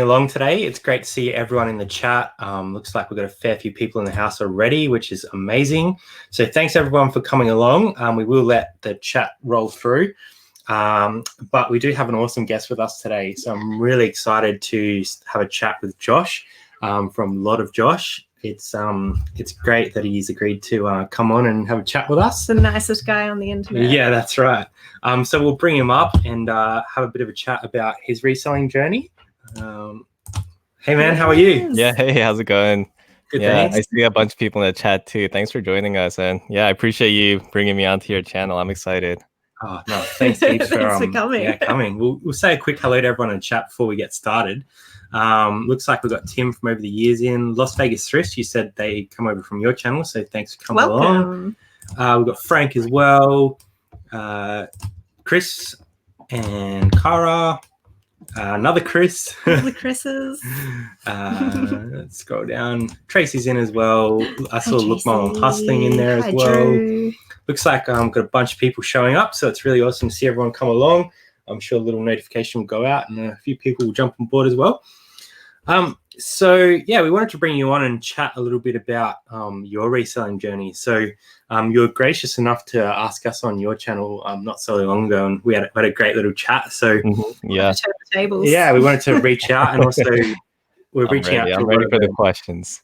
along today. It's great to see everyone in the chat. Looks like we've got a fair few people in the house already, which is amazing. So thanks everyone for coming along. We will let the chat roll through, but we do have an awesome guest with us today. So I'm really excited to have a chat with Josh from Lot of Josh. It's great that he's agreed to come on and have a chat with us. The nicest guy on the internet. Yeah, that's right. So we'll bring him up and have a bit of a chat about his reselling journey. Hey man, how are you? Yeah, hey, how's it going? Good, yeah, thanks. I see a bunch of people in the chat too. Thanks for joining us, and yeah, I appreciate you bringing me onto your channel. I'm excited. Oh no, thanks heaps for coming. Yeah, coming. We'll say a quick hello to everyone in the chat before we get started. Looks like we've got Tim from over the years in Las Vegas Thrift. You said they come over from your channel, so thanks for coming along. We've got Frank as well, Chris and Cara. Another Chris. The Chris's. Let's scroll down. Tracy's in as well. I saw Lookmom Hustling in there as well. Drew. Looks like I've got a bunch of people showing up, so it's really awesome to see everyone come along. I'm sure a little notification will go out and a few people will jump on board as well. So yeah, we wanted to bring you on and chat a little bit about your reselling journey. So you were gracious enough to ask us on your channel not so long ago, and we had a great little chat. So yeah, yeah, we wanted to reach out, and also we're reaching out. I'm ready for the questions.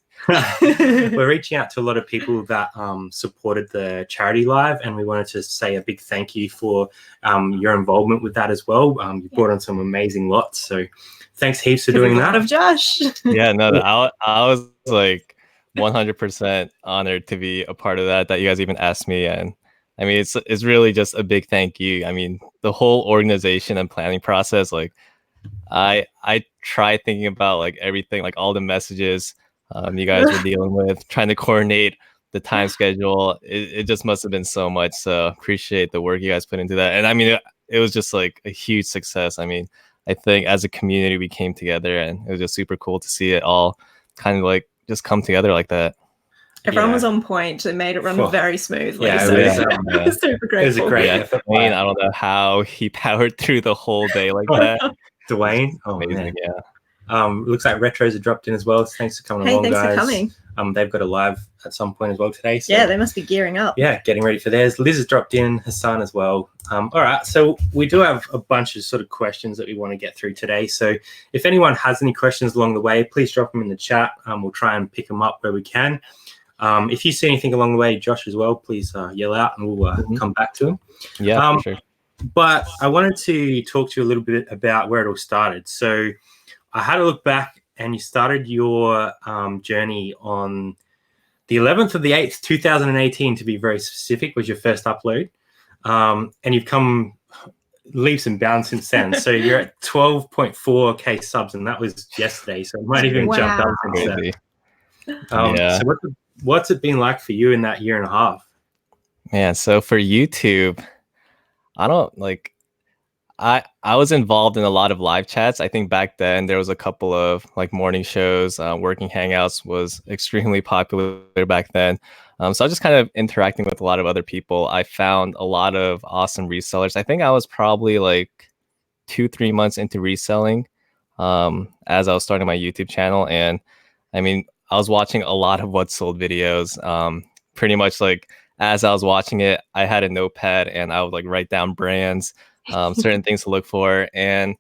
We're reaching out to a lot of people that supported the charity live, and we wanted to say a big thank you for your involvement with that as well. You brought on some amazing lots, so thanks heaps for doing that. Lot of Josh. Yeah, no, I was like 100% honored to be a part of that you guys even asked me. And I mean, it's really just a big thank you. I mean, the whole organization and planning process, like I try thinking about like everything, like all the messages you guys were dealing with, trying to coordinate the time schedule. It just must have been so much. So appreciate the work you guys put into that. And I mean, it was just like a huge success. I mean, I think as a community we came together, and it was just super cool to see it all kind of like just come together like that. Everyone was on point. It made it run very smoothly. Yeah, so super grateful. It was a great effort. I don't know how he powered through the whole day like that. Dwayne, amazing, man. Yeah. Looks like Retros have dropped in as well. So thanks for coming along, thanks guys. for coming. They've got a live at some point as well today. So, yeah, they must be gearing up. Yeah, getting ready for theirs. Liz has dropped in, Hassan as well. All right, so we do have a bunch of sort of questions that we want to get through today. So if anyone has any questions along the way, please drop them in the chat. We'll try and pick them up where we can. If you see anything along the way, Josh as well, please yell out and we'll come back to them. Yeah, for sure. But I wanted to talk to you a little bit about where it all started. So I had a look back, and you started your journey on the 11th of the 8th, 2018, to be very specific, was your first upload. And you've come leaps and bounds since then. So you're at 12.4K subs, and that was yesterday. So it might even jump up since then. So what's it been like for you in that year and a half? Man, so for YouTube, I was involved in a lot of live chats. I think back then there was a couple of like morning shows, working hangouts was extremely popular back then. So I was just kind of interacting with a lot of other people. I found a lot of awesome resellers. I think I was probably like 2-3 months into reselling as I was starting my YouTube channel. And I mean, I was watching a lot of What Sold videos. Pretty much like as I was watching it, I had a notepad and I would like write down brands, certain things to look for. And,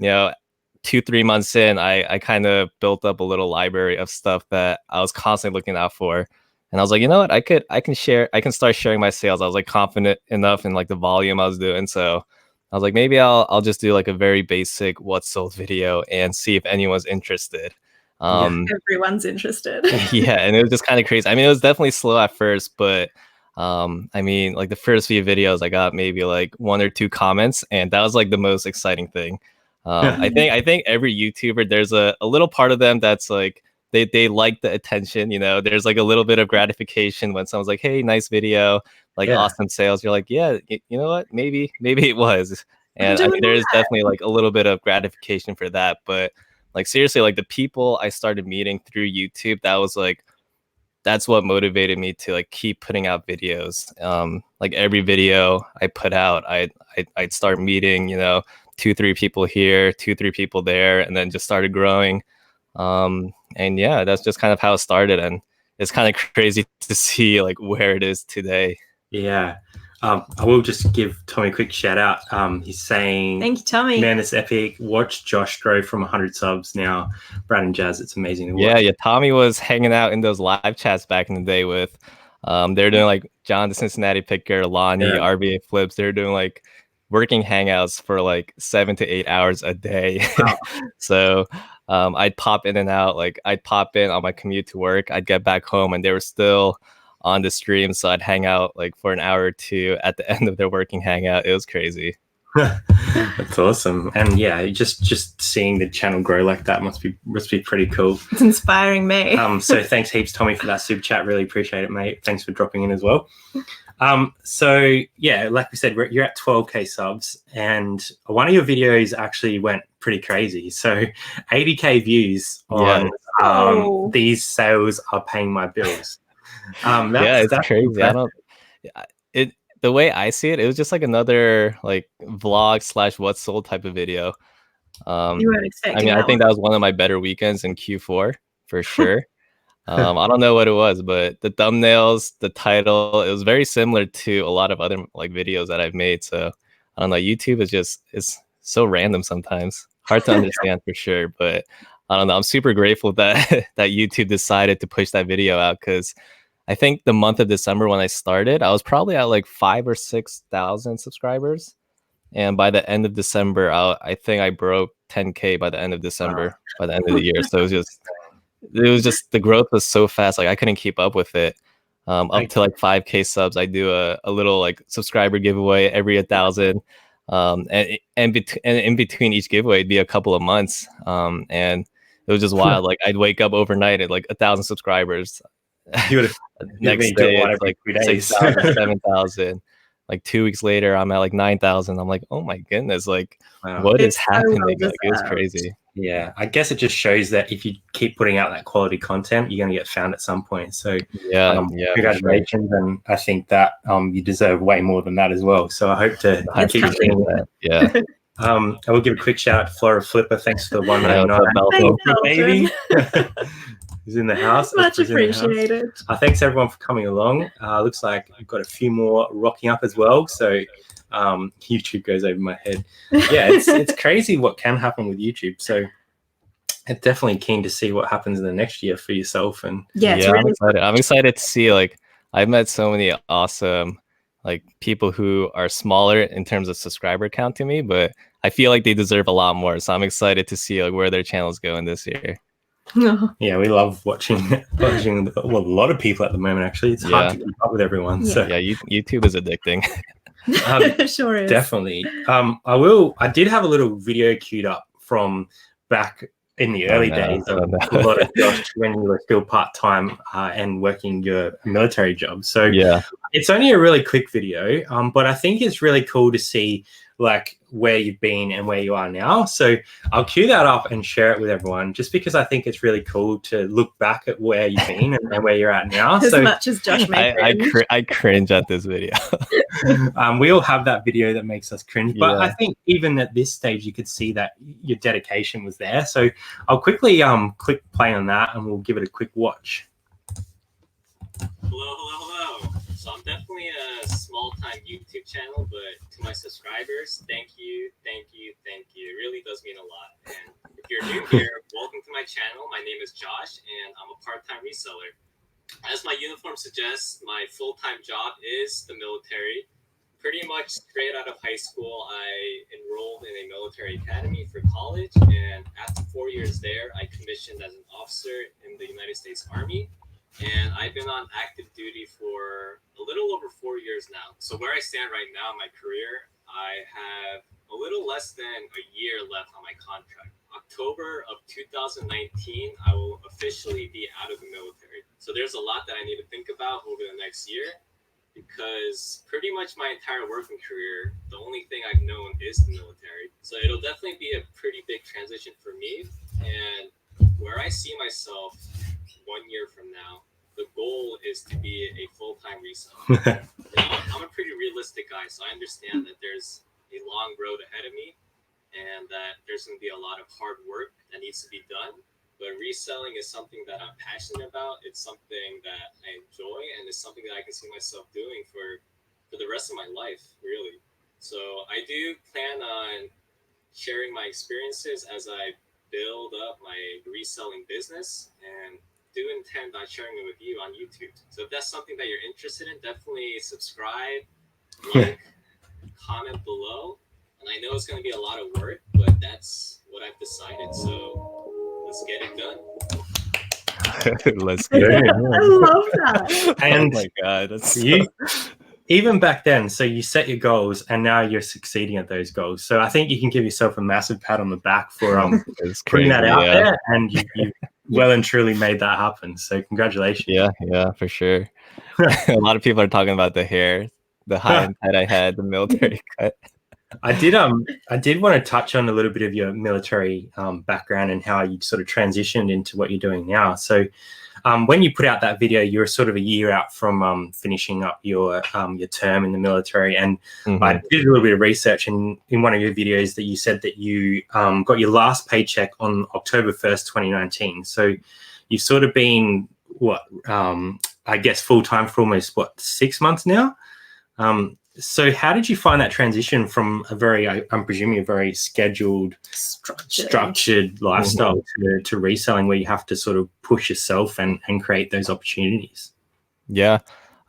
2-3 months in, I kind of built up a little library of stuff that I was constantly looking out for. And I was like, you know what, I can start sharing my sales. I was like confident enough in like the volume I was doing. So I was like, maybe I'll just do like a very basic What Sold video and see if anyone's interested. Everyone's interested. Yeah, and it was just kind of crazy. I mean, it was definitely slow at first, but I mean, like the first few videos I got maybe like 1 or 2 comments, and that was like the most exciting thing. I think every YouTuber, there's a little part of them that's like they like the attention, there's like a little bit of gratification when someone's like, hey, nice video, like awesome sales. You're like, yeah, you know what, maybe it was. And I mean, there is definitely like a little bit of gratification for that, but like seriously, like the people I started meeting through YouTube, that's what motivated me to like keep putting out videos. Like every video I put out, I'd start meeting, 2-3 people here, 2-3 people there, and then just started growing. And yeah, that's just kind of how it started, and it's kind of crazy to see like where it is today. Yeah. I will just give Tommy a quick shout out. He's saying, Thank you, Tommy. Man, it's epic. Watch Josh grow from 100 subs now. Brad and Jazz, it's amazing to watch. Yeah. Tommy was hanging out in those live chats back in the day with, they're doing like John the Cincinnati Picker, Lonnie, RBA Flips. They're doing like working hangouts for like 7 to 8 hours a day. Wow. So I'd pop in and out. Like I'd pop in on my commute to work. I'd get back home and they were still on the stream. So I'd hang out like for an hour or two at the end of their working hangout. It was crazy. That's awesome. And yeah, just seeing the channel grow like that must be pretty cool. It's inspiring me. So thanks heaps, Tommy, for that super chat. Really appreciate it, mate. Thanks for dropping in as well. So yeah, like we said, you're at 12k subs, and one of your videos actually went pretty crazy. So 80k views on these sales are paying my bills. It's crazy. Impressive. The way I see it, it was just like another like vlog / what's sold type of video. You weren't expecting. I think that was one of my better weekends in Q4 for sure. I don't know what it was, but the thumbnails, the title, it was very similar to a lot of other like videos that I've made. So I don't know. YouTube is so random sometimes. Hard to understand for sure, but I don't know. I'm super grateful that that YouTube decided to push that video out, because I think the month of December when I started, I was probably at like 5,000 or 6,000 subscribers. And by the end of December, I think I broke 10K by the end of December, by the end of the year. So it was just the growth was so fast. Like I couldn't keep up with it. Up to like 5K subs, I do a little like subscriber giveaway every 1,000. And in between each giveaway, it'd be a couple of months. And it was just wild. Like I'd wake up overnight at like 1,000 subscribers. You would have next day it's like 6,000, 7,000. Like 2 weeks later, I'm at like 9,000. I'm like, oh my goodness, like what is happening? Like it was crazy. Yeah, I guess it just shows that if you keep putting out that quality content, you're going to get found at some point. So congratulations, sure. And I think that you deserve way more than that as well. So I hope to keep doing that. Yeah. I will give a quick shout out to Flora Flipper. Thanks for the 199, baby. Who's in the house. Much appreciated. Thanks everyone for coming along. Looks like I've got a few more rocking up as well. So YouTube goes over my head. Yeah, it's crazy what can happen with YouTube. So I'm definitely keen to see what happens in the next year for yourself. And I'm excited to see, like, I've met so many awesome like people who are smaller in terms of subscriber count to me, but I feel like they deserve a lot more. So I'm excited to see like where their channel's going this year. Yeah, we love watching a lot of people at the moment. Actually, it's hard to keep up with everyone. Yeah. So YouTube is addicting. Sure is. Definitely. I did have a little video queued up from back in the early days of a lot of Josh when you were still part-time and working your military job. So yeah, it's only a really quick video, but I think it's really cool to see like where you've been and where you are now. So I'll cue that up and share it with everyone, just because I think it's really cool to look back at where you've been and where you're at now. As much as Josh may I cringe at this video. We all have that video that makes us cringe, but I think even at this stage you could see that your dedication was there. So I'll quickly click play on that and we'll give it a quick watch. Hello. So I'm definitely a small-time YouTube channel, but to my subscribers, thank you. It really does mean a lot. And if you're new here, welcome to my channel. My name is Josh, and I'm a part-time reseller. As my uniform suggests, my full-time job is the military. Pretty much straight out of high school, I enrolled in a military academy for college, and after 4 years there, I commissioned as an officer in the United States Army. And I've been on active duty for a little over 4 years now. So where I stand right now in my career, I have a little less than a year left on my contract. October of 2019, I will officially be out of the military. So there's a lot that I need to think about over the next year, because pretty much my entire working career, the only thing I've known is the military. So it'll definitely be a pretty big transition for me. And where I see myself 1 year from now, the goal is to be a full-time reseller. I'm a pretty realistic guy, so I understand that there's a long road ahead of me. and that there's going to be a lot of hard work that needs to be done. But reselling is something that I'm passionate about. It's something that I enjoy, and it's something that I can see myself doing for the rest of my life, really. So I do plan on sharing my experiences as I build up my reselling business, and do intend on sharing it with you on YouTube. So if that's something that you're interested in, definitely subscribe, like, comment below. And I know it's going to be a lot of work, but that's what I've decided. So let's get it done. Let's get it. I love that. And oh my god, that's you, even back then, so you set your goals and now you're succeeding at those goals. So I think you can give yourself a massive pat on the back for it's putting crazy, that out yeah. there, and you well and truly made that happen. So congratulations. Yeah, for sure. A lot of people are talking about the hair, the high-end cut I had, the military cut. I did want to touch on a little bit of your military background and how you sort of transitioned into what you're doing now. So when you put out that video, you were sort of a year out from finishing up your term in the military, and I did a little bit of research, and in one of your videos that you said that you got your last paycheck on October 1st, 2019. So you've sort of been I guess full-time for almost 6 months now. So how did you find that transition from I'm presuming a very scheduled, structured lifestyle to reselling, where you have to sort of push yourself and create those opportunities? Yeah,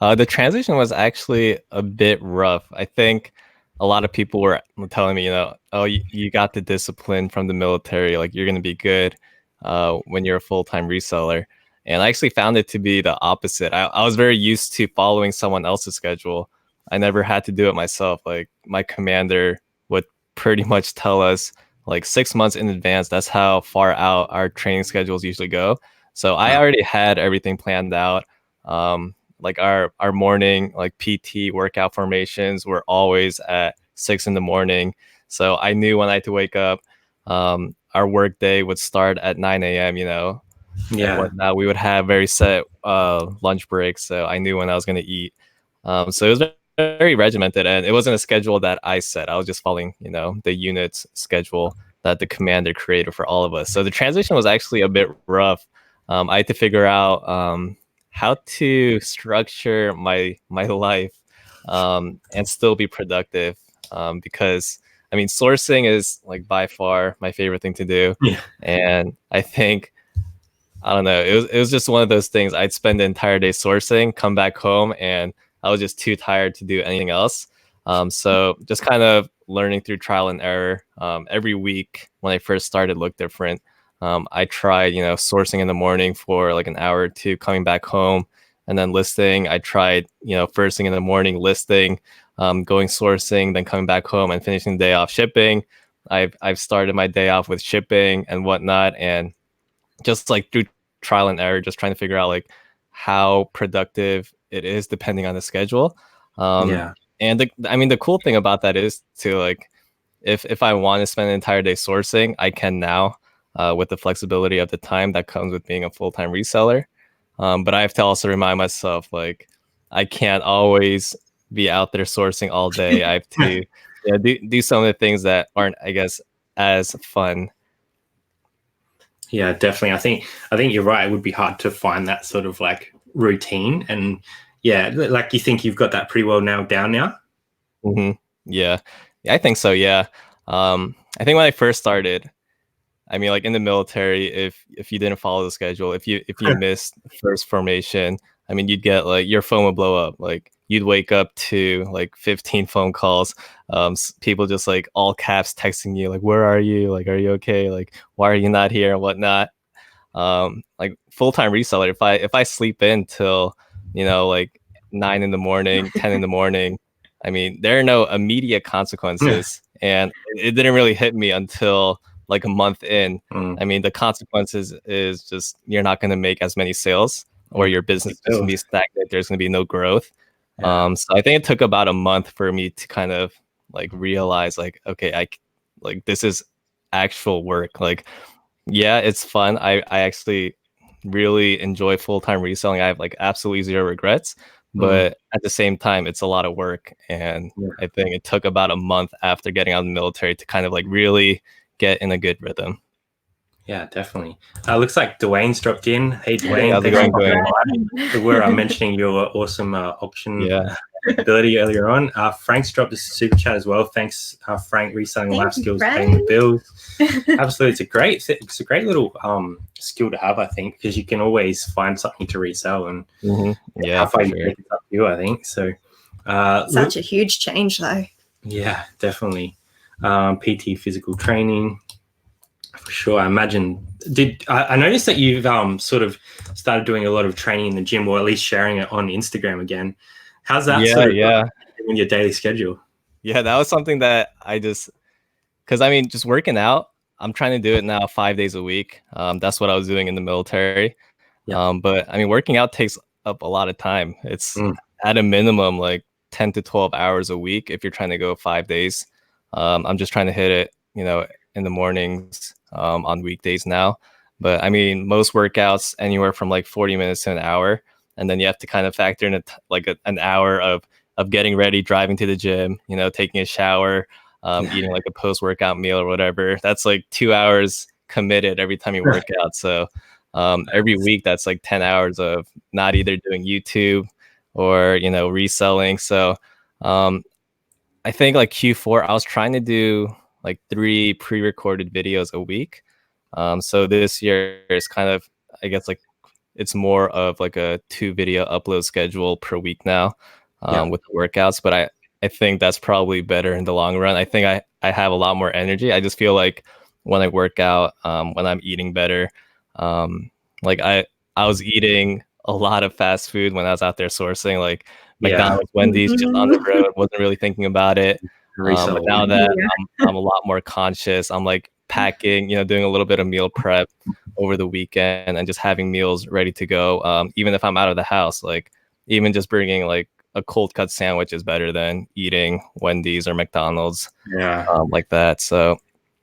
the transition was actually a bit rough. I think a lot of people were telling me, oh, you got the discipline from the military, like you're going to be good when you're a full-time reseller. And I actually found it to be the opposite. I was very used to following someone else's schedule. I never had to do it myself. Like my commander would pretty much tell us like 6 months in advance. That's how far out our training schedules usually go. So I already had everything planned out. Like our morning like PT workout formations were always at 6 in the morning. So I knew when I had to wake up. Our work day would start at 9 a.m. And whatnot. We would have very set lunch breaks. So I knew when I was going to eat. So it was very regimented, and it wasn't a schedule that I set. I was just following, the unit's schedule that the commander created for all of us. So the transition was actually a bit rough. I had to figure out how to structure my life and still be productive, because I mean, sourcing is like by far my favorite thing to do. Yeah. And I think, I don't know, it was just one of those things. I'd spend the entire day sourcing, come back home, and I was just too tired to do anything else. So just kind of learning through trial and error. Every week when I first started looked different. I tried, sourcing in the morning for like an hour or two, coming back home and then listing. I tried, first thing in the morning listing, going sourcing, then coming back home and finishing the day off shipping. I've started my day off with shipping and whatnot, and just like through trial and error, just trying to figure out like how productive it is depending on the schedule. And the cool thing about that is to like, if I want to spend an entire day sourcing, I can now, with the flexibility of the time that comes with being a full-time reseller. But I have to also remind myself, like, I can't always be out there sourcing all day. I have to do some of the things that aren't, I guess, as fun. Yeah, definitely. I think you're right. It would be hard to find that sort of like routine, and like you think you've got that pretty well nailed down now. Yeah, I think so. Yeah, I think when I first started, I mean, like in the military, if you didn't follow the schedule, if you missed first formation, I mean, you'd get like your phone would blow up. Like you'd wake up to like 15 phone calls, people just like all caps texting you, like, where are you? Like, are you okay? Like, why are you not here and whatnot? Like full-time reseller, if I sleep in till, like 9 in the morning, 10 in the morning, I mean, there are no immediate consequences. And it didn't really hit me until like a month in. I mean, the consequences is just, you're not going to make as many sales, or your business is going to be stagnant. There's going to be no growth. So I think it took about a month for me to kind of like realize like, okay, this is actual work. Like, yeah, it's fun. I actually really enjoy full-time reselling. I have like absolutely zero regrets, but at the same time, it's a lot of work. And I think it took about a month after getting out of the military to kind of like really get in a good rhythm. Yeah, definitely. Looks like Dwayne's dropped in. Hey, Dwayne. How's it Thanks going, for we were mentioning your awesome auction ability earlier on. Frank's dropped a super chat as well. Thanks, Frank. Reselling life skills, paying the bills. Absolutely, it's a great little skill to have, I think, because you can always find something to resell, and how far you take it up to you, I think. So, such a huge change, though. Yeah, definitely. PT, physical training. For sure. I imagine. I noticed that you've sort of started doing a lot of training in the gym, or at least sharing it on Instagram again. How's that in your daily schedule? Yeah, that was something that because I mean, just working out, I'm trying to do it now 5 days a week. That's what I was doing in the military. But I mean, working out takes up a lot of time. It's at a minimum like 10 to 12 hours a week if you're trying to go 5 days. I'm just trying to hit it, in the mornings on weekdays now. But I mean, most workouts anywhere from like 40 minutes to an hour. And then you have to kind of factor in an hour of getting ready, driving to the gym, taking a shower, eating like a post-workout meal or whatever. That's like 2 hours committed every time you work out. So every week that's like 10 hours of not either doing YouTube or, reselling. So I think like Q4, I was trying to do like 3 pre-recorded videos a week. So this year is kind of, I guess, like it's more of like a 2 video upload schedule per week now with the workouts. But I think that's probably better in the long run. I think I have a lot more energy. I just feel like when I work out, when I'm eating better, like I was eating a lot of fast food when I was out there sourcing, like McDonald's, Wendy's, just on the road, wasn't really thinking about it. But now that I'm a lot more conscious, I'm like packing, doing a little bit of meal prep over the weekend and just having meals ready to go. Even if I'm out of the house, like even just bringing like a cold cut sandwich is better than eating Wendy's or McDonald's like that. So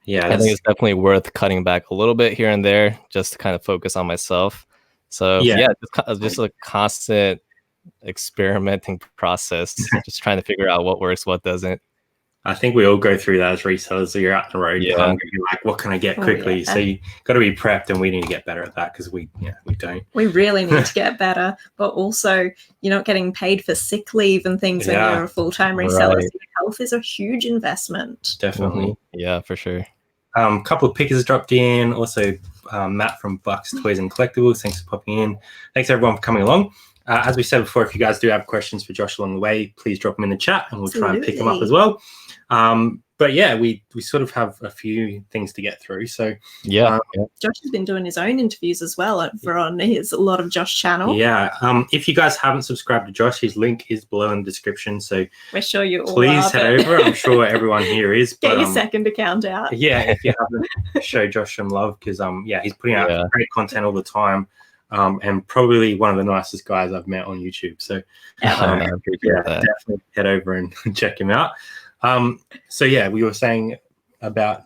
I think it's definitely worth cutting back a little bit here and there just to kind of focus on myself. So just a constant experimenting process, just trying to figure out what works, what doesn't. I think we all go through that as resellers. So you're out on the road, you're like, what can I get quickly? So you got to be prepped, and we need to get better at that because we don't. We really need to get better, but also you're not getting paid for sick leave and things when you're a full-time reseller. Right. So health is a huge investment. Definitely. Yeah, for sure. A couple of pickers dropped in. Also, Matt from Bucks Toys and Collectibles. Thanks for popping in. Thanks everyone for coming along. As we said before, if you guys do have questions for Josh along the way, please drop them in the chat and we'll try and pick them up as well. But yeah, we sort of have a few things to get through. So Josh has been doing his own interviews as well over on his A Lot of Josh channel. Yeah. If you guys haven't subscribed to Josh, his link is below in the description. So we're sure you all please head over. I'm sure everyone here is. Get your second account out. Yeah, if you haven't, show Josh some love because he's putting out great content all the time. And probably one of the nicest guys I've met on YouTube. So definitely head over and check him out. So we were saying about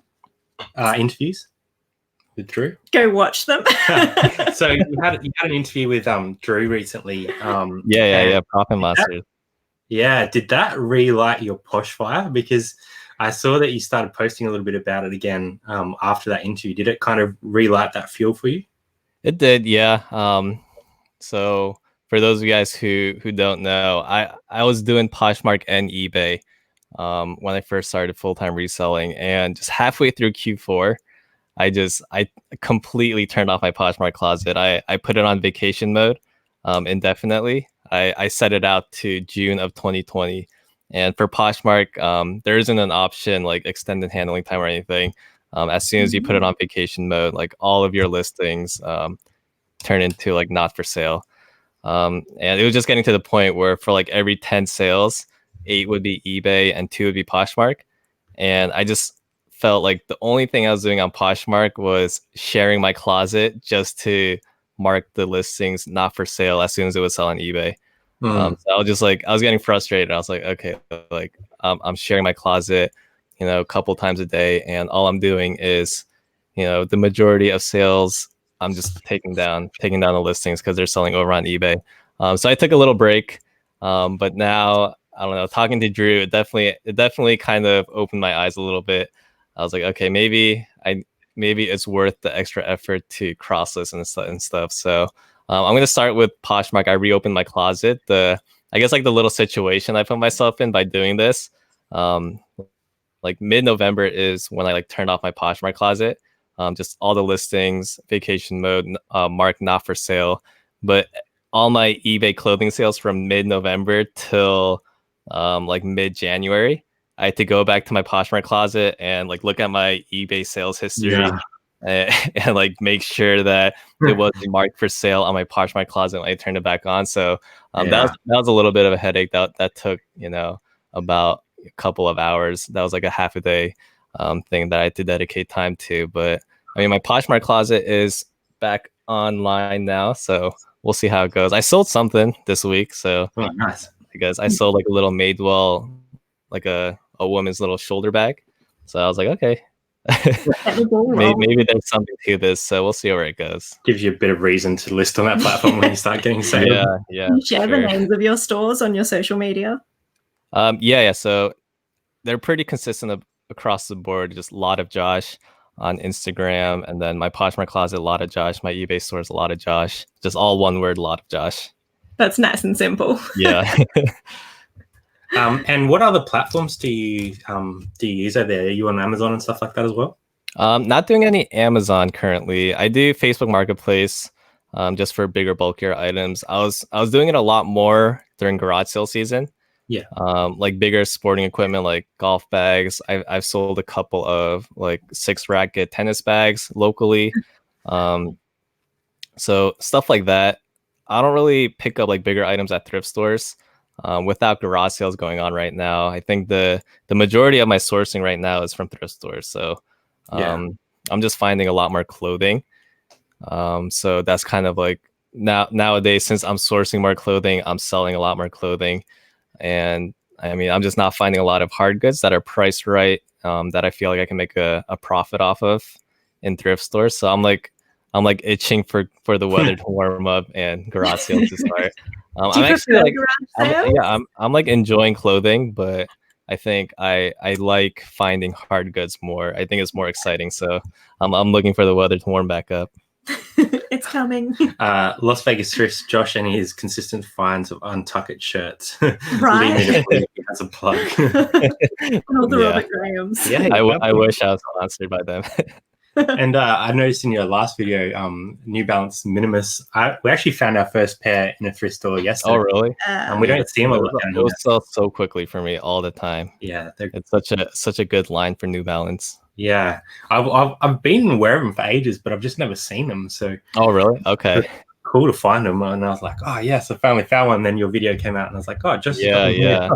interviews with Drew. Go watch them. So you had an interview with Drew recently. Profit Masters. Did that relight your posh fire? Because I saw that you started posting a little bit about it again after that interview. Did it kind of relight that fuel for you? It did, yeah. So for those of you guys who don't know, I was doing Poshmark and eBay when I first started full-time reselling, and just halfway through Q4, I completely turned off my Poshmark closet. I put it on vacation mode indefinitely. I set it out to June of 2020, and for Poshmark, there isn't an option like extended handling time or anything. As soon as you put it on vacation mode, like all of your listings turn into like not for sale. And it was just getting to the point where for like every 10 sales, 8 would be eBay and 2 would be Poshmark. And I just felt like the only thing I was doing on Poshmark was sharing my closet just to mark the listings not for sale as soon as it would sell on eBay. So I was just like, I was getting frustrated. I was like, okay, like I'm sharing my closet, a couple times a day, and all I'm doing is, the majority of sales, I'm just taking down the listings because they're selling over on eBay. So I took a little break. But now I don't know. Talking to Drew, it definitely kind of opened my eyes a little bit. I was like, okay, maybe it's worth the extra effort to cross list and stuff. So I'm gonna start with Poshmark. I reopened my closet. I guess like the little situation I put myself in by doing this. Like mid-November is when I like turned off my Poshmark closet. Just all the listings, vacation mode, marked not for sale. But all my eBay clothing sales from mid-November till like mid-January, I had to go back to my Poshmark closet and like look at my eBay sales history and like make sure that it wasn't marked for sale on my Poshmark closet when I turned it back on. So that was a little bit of a headache that took, about a couple of hours. That was like a half a day thing that I had to dedicate time to. But I mean, my Poshmark closet is back online now, so we'll see how it goes. I sold something this week, so nice. I guess I sold like a little Madewell, like a woman's little shoulder bag. So I was like, okay, maybe there's something to this. So we'll see where it goes. Gives you a bit of reason to list on that platform when you start getting sales. Yeah. Can you share the names of your stores on your social media? Yeah. So they're pretty consistent across the board. Just a lot of Josh on Instagram, and then my Poshmark closet, a lot of Josh. My eBay store is a lot of Josh. Just all one word, a lot of Josh. That's nice and simple. Yeah. And what other platforms do you use over there? Are you on Amazon and stuff like that as well? Not doing any Amazon currently. I do Facebook Marketplace, just for bigger, bulkier items. I was doing it a lot more during garage sale season. Yeah. Like bigger sporting equipment, like golf bags. I've sold a couple of like 6-racket tennis bags locally. So stuff like that. I don't really pick up like bigger items at thrift stores. Without garage sales going on right now, I think the majority of my sourcing right now is from thrift stores. So I'm just finding a lot more clothing. So that's kind of like nowadays, since I'm sourcing more clothing, I'm selling a lot more clothing. And I mean, I'm just not finding a lot of hard goods that are priced right, that I feel like I can make a profit off of in thrift stores. So I'm like itching for the weather to warm up and garage sales to start. I'm actually like, I'm like enjoying clothing, but I think I like finding hard goods more. I think it's more exciting. So I'm looking for the weather to warm back up. It's coming. Las Vegas Thrifts, Josh and his consistent finds of Untucked shirts. Right. As a plug. All the Robert Grahams. Yeah, I wish I was sponsored by them. And I noticed in your last video, New Balance Minimus, we actually found our first pair in a thrift store yesterday. Oh, really? And we don't see them a lot. Those sell so quickly for me all the time. Yeah, it's such a good line for New Balance. Yeah, I've been aware of them for ages, but I've just never seen them. So oh, really? Okay. Cool to find them, and I was like, oh yes, I finally found one. And then your video came out, and I was like, oh, just yeah.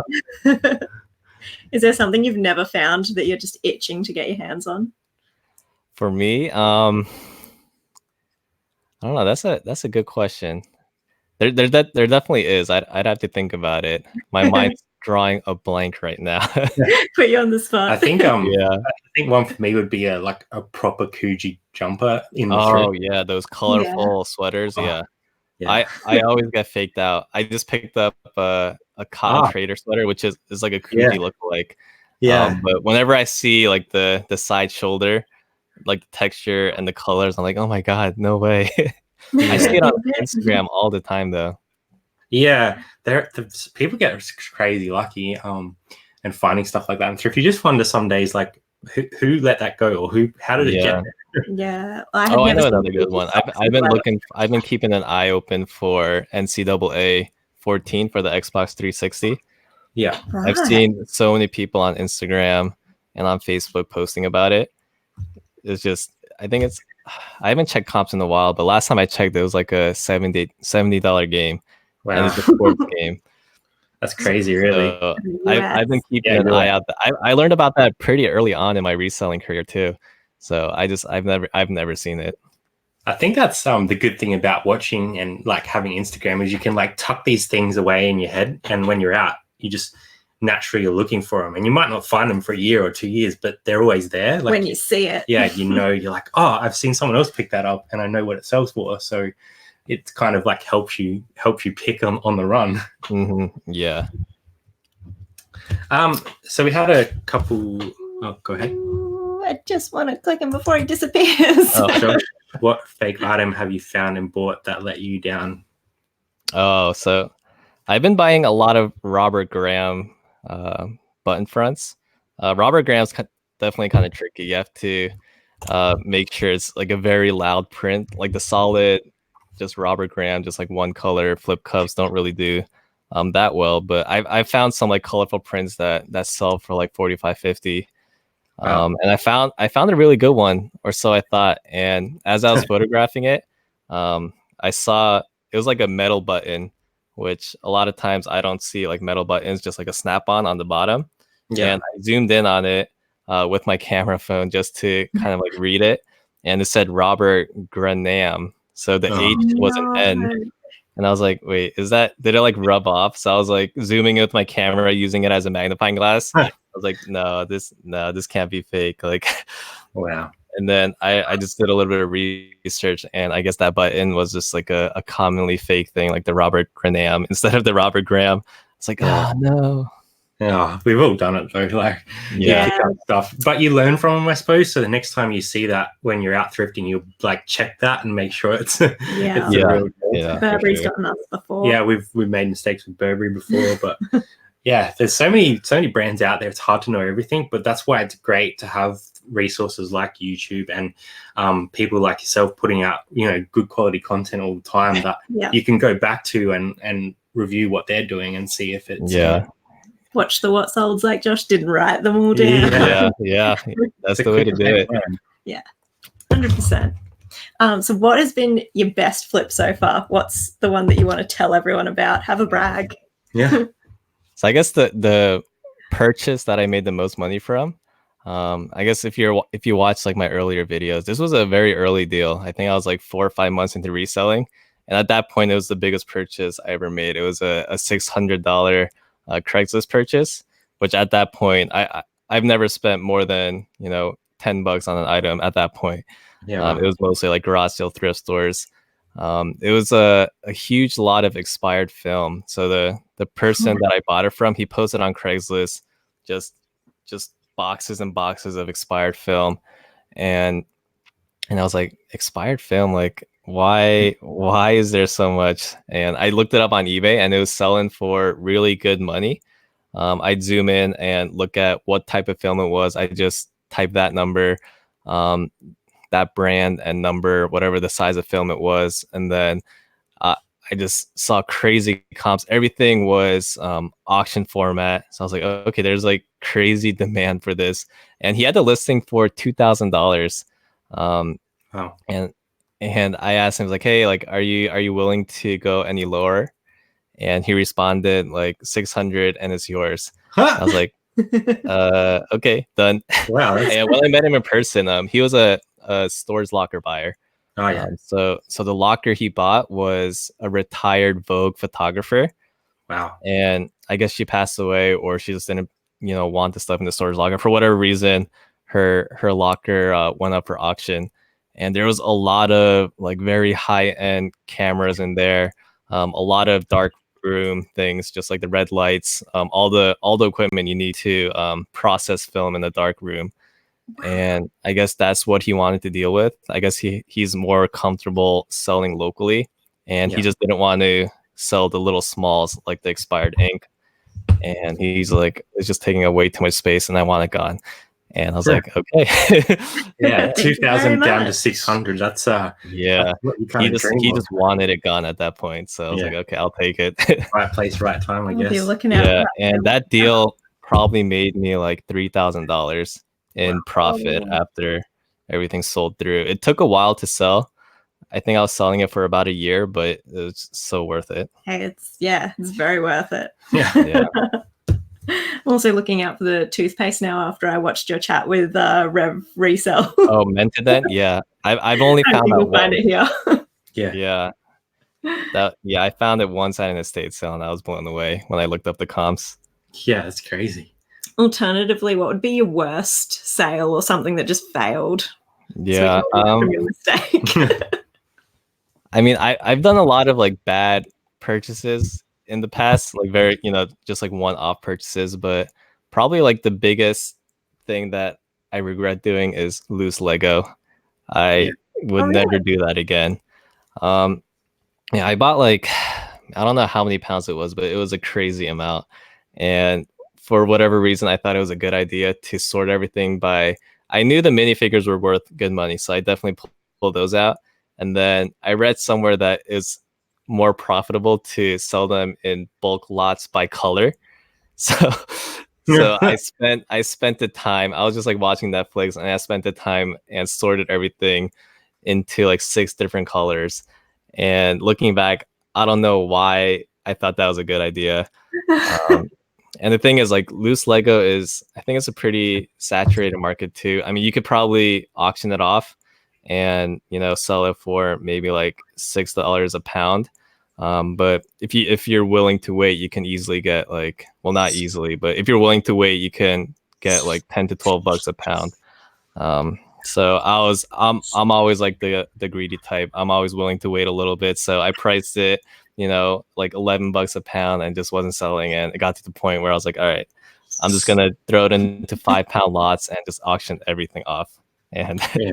Is there something you've never found that you're just itching to get your hands on? For me, I don't know. That's a good question. There definitely is. I'd have to think about it. My mind's drawing a blank right now. Put you on the spot. I think I think one for me would be a proper Coogee jumper in the thrift. Yeah, those colorful sweaters. Yeah. I always get faked out. I just picked up a cotton trader sweater, which is like a Coogee lookalike. Yeah. But whenever I see like the side shoulder, like the texture and the colors, I'm like, oh my god, no way. I see it on Instagram all the time though. Yeah, people get crazy lucky and finding stuff like that. And so if you just wonder some days, like who let that go, or how did it get there? Yeah. I know another good one. I've been keeping an eye open for NCAA 14 for the Xbox 360. Yeah, right. I've seen so many people on Instagram and on Facebook posting about it. It's just, I haven't checked comps in a while, but last time I checked, it was like a $70 game. Wow. And it's a sports game. That's crazy, really. So I've been keeping an eye out. I learned about that pretty early on in my reselling career too. So I've never seen it. I think that's the good thing about watching and like having Instagram is you can like tuck these things away in your head, and when you're out, you just naturally you're looking for them, and you might not find them for a year or 2 years, but they're always there. Like, when you see it, you're like, oh, I've seen someone else pick that up, and I know what it sells for. So it kind of like helps you pick on the run. Yeah. So we had a couple. Oh, go ahead. Ooh, I just want to click him before he disappears. Oh, Josh, what fake item have you found and bought that let you down? Oh, so I've been buying a lot of Robert Graham button fronts. Robert Graham's definitely kind of tricky. You have to make sure it's like a very loud print, like the solid, just Robert Graham, just like one color flip cups don't really do that well. But I've found some like colorful prints that sell for like 45, 50. Wow. And I found a really good one, or so I thought. And as I was photographing it, I saw it was like a metal button, which a lot of times I don't see like metal buttons, just like a snap-on the bottom. Yeah. And I zoomed in on it with my camera phone just to kind of like read it, and it said Robert Granam, so the H was an N. And I was like, wait, did it like rub off? So I was like zooming in with my camera, using it as a magnifying glass. I was like, no, this can't be fake. Like, wow. And then I just did a little bit of research, and I guess that button was just like a commonly fake thing, like the Robert Granam instead of the Robert Graham. It's like, oh no. Yeah, we've all done it though, like stuff. But you learn from them, I suppose. So the next time you see that when you're out thrifting, you'll like check that and make sure it's it's the real deal. Yeah, Burberry's gotten us before. Yeah, we've made mistakes with Burberry before, but yeah, there's so many brands out there. It's hard to know everything, but that's why it's great to have resources like YouTube and people like yourself putting out good quality content all the time that you can go back to and review what they're doing and see if it's watch the what's olds like Josh didn't write them all down. Yeah. That's the way to do it. Yeah, 100%. So what has been your best flip so far? What's the one that you want to tell everyone about? Have a brag. Yeah. So I guess the purchase that I made the most money from, I guess if you watch like my earlier videos, this was a very early deal. I think I was like 4 or 5 months into reselling, and at that point it was the biggest purchase I ever made. It was a $600 Craigslist purchase, which at that point I've never spent more than $10 on an item at that point. It was mostly like garage sale thrift stores. It was a huge lot of expired film. So the person that I bought it from, he posted on Craigslist just boxes and boxes of expired film, and I was like, expired film, like why is there so much? And I looked it up on eBay, and it was selling for really good money. I'd zoom in and look at what type of film it was. I just type that number, that brand and number, whatever the size of film it was, and then I just saw crazy comps. Everything was auction format. So I was like, oh, okay, there's like crazy demand for this. And he had the listing for $2,000. Wow. And I asked him, I was like, hey, like, are you willing to go any lower? And he responded like 600 and it's yours. I was like, okay, done. Wow. And when I met him in person, he was a storage locker buyer. Oh yeah. So the locker he bought was a retired Vogue photographer. Wow. And I guess she passed away, or she just didn't, want the stuff in the storage locker for whatever reason. Her locker went up for auction, and there was a lot of like very high end cameras in there. A lot of dark room things, just like the red lights, all the equipment you need to process film in the dark room. And I guess that's what he wanted to deal with. I guess he's more comfortable selling locally, and he just didn't want to sell the little smalls like the expired ink. And he's like, it's just taking up way too much space, and I want it gone. And I was like, okay. Yeah, 2,000 down to 600. That's yeah. He just wanted it gone at that point. So I was like, okay, I'll take it. Right place, right time, I guess. Be looking out. Yeah, and that deal probably made me like $3,000 in profit after everything sold through. It took a while to sell. I think I was selling it for about a year, but it was so worth it. Hey, it's very worth it. Yeah. I'm also looking out for the toothpaste now after I watched your chat with Resell. Oh, Mented then? Yeah. I've only found that one. Find it here. Yeah. I found it once at an estate sale, and I was blown away when I looked up the comps. Yeah, that's crazy. Alternatively, what would be your worst sale or something that just failed? Yeah. From your mistake. I mean, I've done a lot of like bad purchases in the past, like very, just like one-off purchases, but probably like the biggest thing that I regret doing is loose Lego. Yeah. I would Oh, never really? do that again. Um, yeah, I bought like I don't know how many pounds it was, but it was a crazy amount. And for whatever reason, I thought it was a good idea to sort everything by. I knew the minifigures were worth good money, so I definitely pulled those out. And then I read somewhere that it's more profitable to sell them in bulk lots by color. So so I spent the time. I was just like watching Netflix, and I spent the time and sorted everything into like 6 different colors. And looking back, I don't know why I thought that was a good idea. Um, and the thing is, like, loose Lego is, I think it's a pretty saturated market too. I mean, you could probably auction it off and sell it for maybe like $6 a pound. But if you're willing to wait, you can easily get like, well, not easily, but if you're willing to wait, you can get like $10 to $12 a pound. So I'm always like the greedy type. I'm always willing to wait a little bit. So I priced it, like $11 a pound, and just wasn't selling. And it got to the point where I was like, all right, I'm just gonna throw it into 5 pound lots and just auction everything off. And Yeah,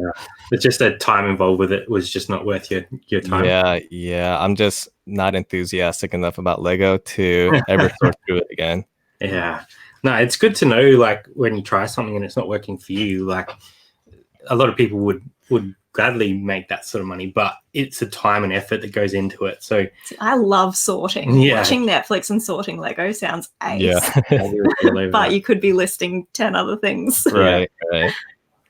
it's just the time involved with it was just not worth your time. yeah, I'm just not enthusiastic enough about Lego to ever sort through it again. Yeah, no, it's good to know, like, when you try something and it's not working for you, like, a lot of people would gladly make that sort of money, but it's the time and effort that goes into it. So I love sorting. Yeah. Watching Netflix and sorting Lego sounds ace. Yeah. But you could be listing 10 other things. Right.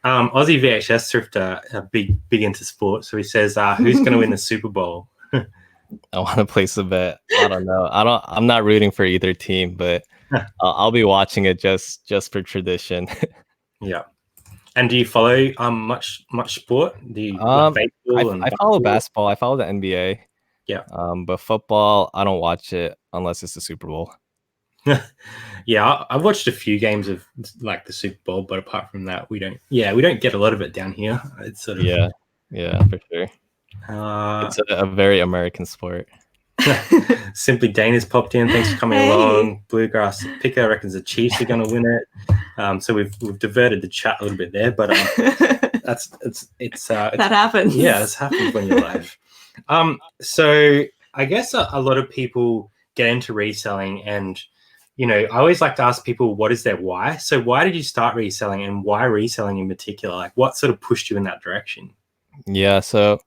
Aussie VHS Thrifter, big into sport. So he says, who's going to win the Super Bowl? I want to place a bet. I don't know. I'm not rooting for either team, but I'll be watching it just for tradition. Yeah. And do you follow much sport? Do you like baseball and I follow basketball. I follow the NBA. Yeah. But football, I don't watch it unless it's the Super Bowl. Yeah, I've watched a few games of like the Super Bowl, but apart from that, we don't get a lot of it down here. It's sort of yeah, for sure. It's a very American sport. Simply Dana's popped in. Thanks for coming along. Bluegrass Picker reckons the Chiefs are going to win it. So we've diverted the chat a little bit there, but that happens. Yeah, this happens when you're live. So I guess a lot of people get into reselling, and I always like to ask people, what is their why? So why did you start reselling, and why reselling in particular? Like, what sort of pushed you in that direction? Yeah, so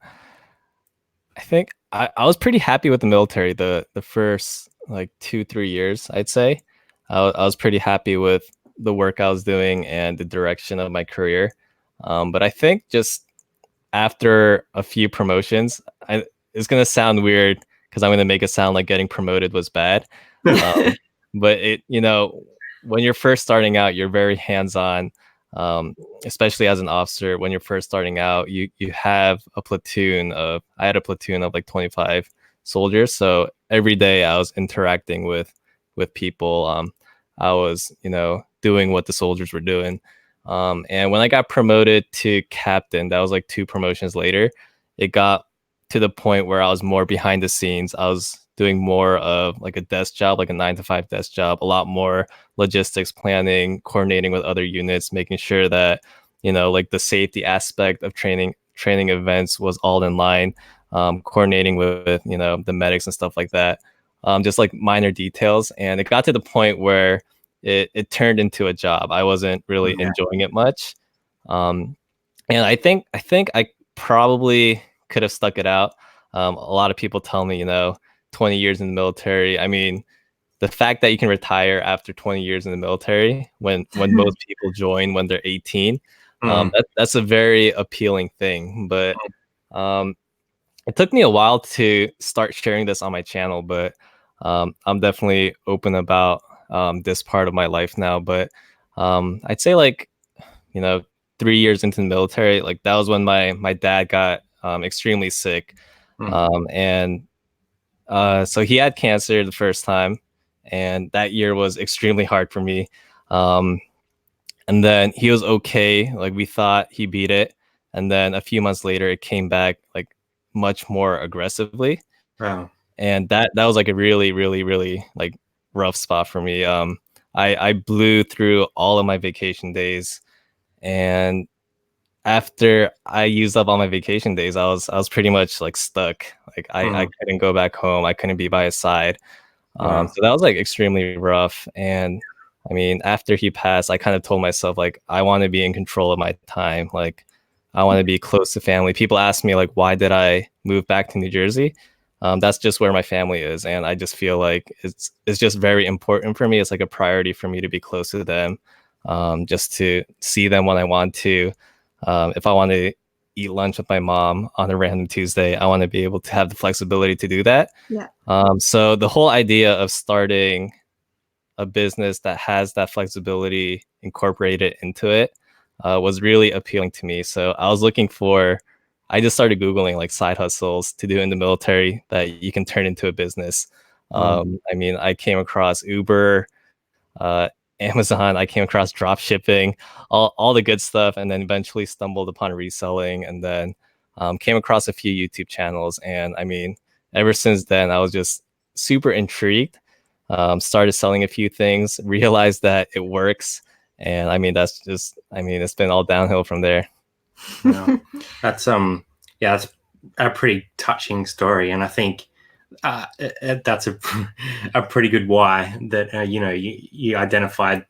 I think I was pretty happy with the military the first like 2-3 years, I'd say. I was pretty happy with the work I was doing and the direction of my career. But I think just after a few promotions, it's going to sound weird because I'm going to make it sound like getting promoted was bad. But when you're first starting out, you're very hands-on. Especially as an officer, when you're first starting out, you have a platoon of, I had a platoon of like 25 soldiers. So every day I was interacting with people. I was, doing what the soldiers were doing. And when I got promoted to captain, that was like 2 promotions later, it got to the point where I was more behind the scenes. I was doing more of like a desk job, like a 9-to-5 desk job, a lot more logistics planning, coordinating with other units, making sure that, like the safety aspect of training events was all in line, coordinating with the medics and stuff like that. Just like minor details. And it got to the point where it turned into a job. I wasn't really enjoying it much. And I think I probably could have stuck it out. A lot of people tell me, 20 years in the military. I mean, the fact that you can retire after 20 years in the military when most people join when they're 18, that's a very appealing thing. But it took me a while to start sharing this on my channel, but I'm definitely open about this part of my life now. But I'd say 3 years into the military, like that was when my dad got extremely sick. And so he had cancer the first time, and that year was extremely hard for me. And then he was okay. Like we thought he beat it. And then a few months later, it came back like much more aggressively. Wow. And that was like a really, really, really like rough spot for me. I blew through all of my vacation days, and after I used up all my vacation days, I was pretty much like stuck. Like I couldn't go back home. I couldn't be by his side. Wow. So that was like extremely rough. And I mean, after he passed, I kind of told myself like I want to be in control of my time. Like I want to be close to family. People ask me like, why did I move back to New Jersey? That's just where my family is, and I just feel like it's just very important for me. It's like a priority for me to be close to them, just to see them when I want to. If I want to eat lunch with my mom on a random Tuesday, I want to be able to have the flexibility to do that. Yeah. So the whole idea of starting a business that has that flexibility incorporated into it was really appealing to me. So I just started Googling like side hustles to do in the military that you can turn into a business. I mean, I came across Uber, Amazon, I came across drop shipping, all the good stuff, and then eventually stumbled upon reselling, and then came across a few YouTube channels. And I mean, ever since then, I was just super intrigued. Started selling a few things, realized that it works. And I mean, it's been all downhill from there. Yeah. That's that's a pretty touching story, and I think that's a pretty good why that you identified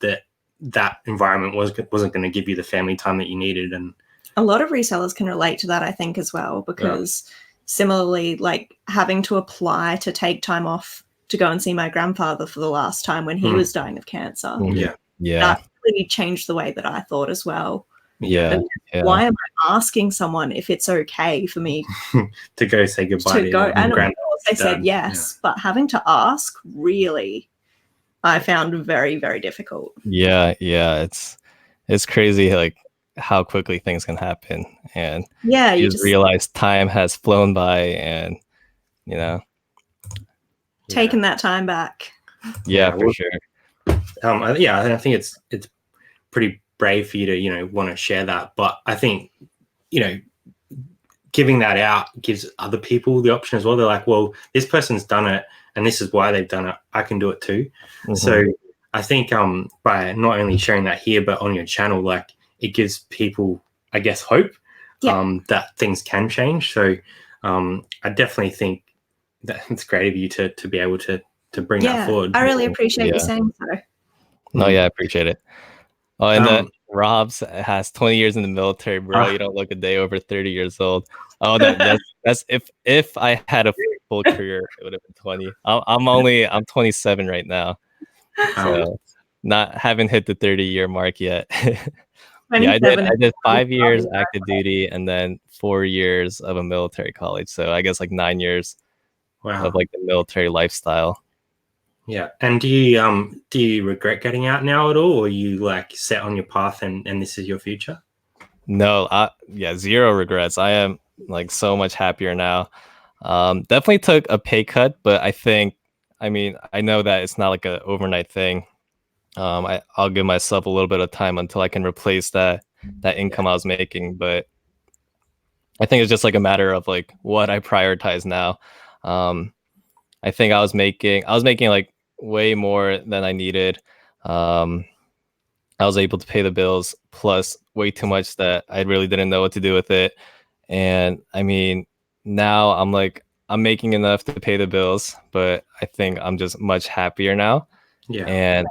that environment wasn't going to give you the family time that you needed. And a lot of resellers can relate to that, I think, as well, because similarly, like having to apply to take time off to go and see my grandfather for the last time when he was dying of cancer. Yeah. That really changed the way that I thought as well. Yeah. Why am I asking someone if it's okay for me to go say goodbye to go? And of grandpa? course they said yes, but having to ask really, I found very, very difficult. Yeah. It's crazy like how quickly things can happen, and you just realize time has flown by, and taking that time back. For sure. I think it's pretty brave for you to want to share that, but I think giving that out gives other people the option as well. They're like, well, this person's done it and this is why they've done it, I can do it too. So I think by not only sharing that here but on your channel, like it gives people, I guess, hope that things can change. So I definitely think that it's great of you to be able to bring that forward. I really appreciate you saying so. No, I appreciate it. Oh, and then Rob's has 20 years in the military, bro. You don't look a day over 30 years old. Oh, that's if I had a full career, it would have been 20. I'm 27 right now, so haven't hit the 30-year mark yet. I did 5 years active duty and then 4 years of a military college. So I guess like 9 years of like the military lifestyle. Yeah. And do you regret getting out now at all, or are you like set on your path and this is your future? No, zero regrets. I am like so much happier now. Definitely took a pay cut, but I know that it's not like an overnight thing. I'll give myself a little bit of time until I can replace that income I was making. But I think it's just like a matter of like what I prioritize now. I think I was making like way more than I needed. I was able to pay the bills plus way too much that I really didn't know what to do with it. And I mean, now I'm making enough to pay the bills, but I think I'm just much happier now. Yeah. And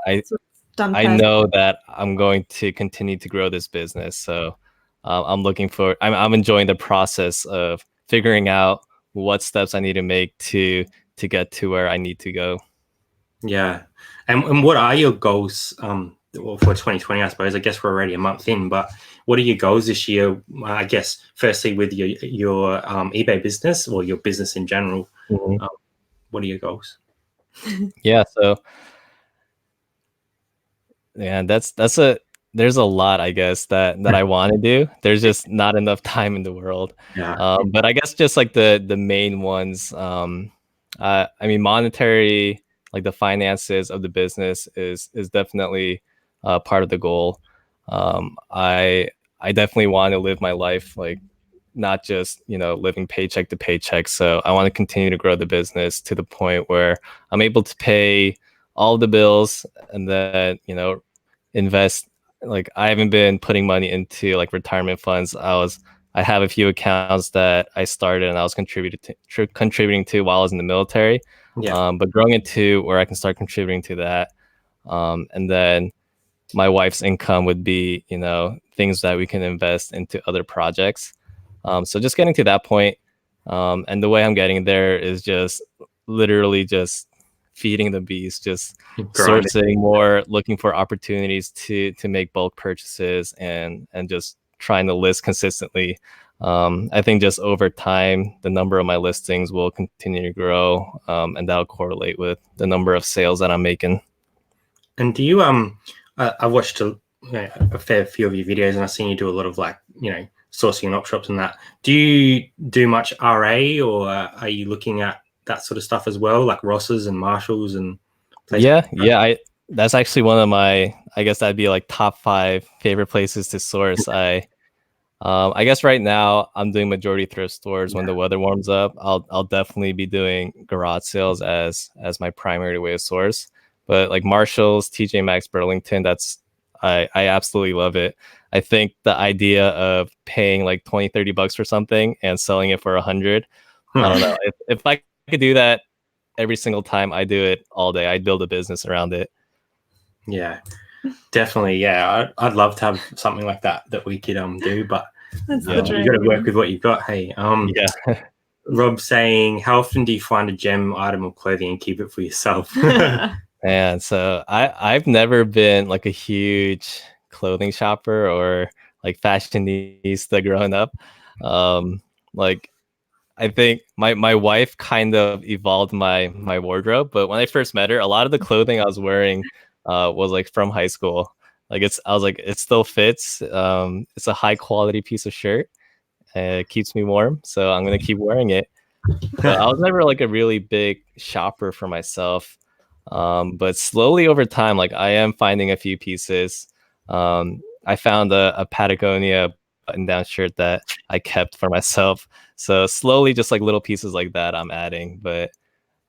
I know that I'm going to continue to grow this business. So I'm enjoying the process of figuring out what steps I need to make to get to where I need to go. Yeah. And what are your goals for 2020, I suppose? I guess we're already a month in, but what are your goals this year? I guess firstly with your eBay business or your business in general, what are your goals? So there's a lot, I guess, that I want to do. There's just not enough time in the world. But I guess just like the main ones, I mean, monetary, like the finances of the business is definitely part of the goal. I definitely want to live my life like not just, you know, living paycheck to paycheck. So I want to continue to grow the business to the point where I'm able to pay all the bills and then, you know, invest. Like I haven't been putting money into like retirement funds. I have a few accounts that I started and I was contributing to while I was in the military. Yeah. But growing it to where I can start contributing to that. And then my wife's income would be, you know, things that we can invest into other projects. So just getting to that point, and the way I'm getting there is just literally just feeding the beast, just Grinding. sourcing more, looking for opportunities to make bulk purchases, and just trying to list consistently. I think just over time, the number of my listings will continue to grow, and that'll correlate with the number of sales that I'm making. And do you I watched a fair few of your videos, and I've seen you do a lot of like, you know, sourcing and op shops and that. Do you do much RA, or are you looking at that sort of stuff as well, like Ross's and Marshalls and places? Yeah. That's actually one of my, I guess that'd be like top 5 favorite places to source. I guess right now I'm doing majority thrift stores. When the weather warms up, I'll definitely be doing garage sales as my primary way of source. But like Marshalls, TJ Maxx, Burlington, I absolutely love it. I think the idea of paying like 20-30 bucks for something and selling it for 100, I don't know. If I could do that every single time, I do it all day. I'd build a business around it. Yeah, definitely. Yeah, I'd love to have something like that we could do, but That's you the got dream. to work with what you've got. Hey, Yeah. Rob saying, how often do you find a gem item of clothing and keep it for yourself? And so I've never been like a huge clothing shopper or like fashionista growing up. Like I think my wife kind of evolved my wardrobe, but when I first met her, a lot of the clothing I was wearing was like from high school. Like I was like, it still fits. It's a high quality piece of shirt. It keeps me warm, so I'm gonna keep wearing it. But I was never like a really big shopper for myself. But slowly over time, like I am finding a few pieces. I found a Patagonia button-down shirt that I kept for myself. So slowly, just like little pieces like that, I'm adding. But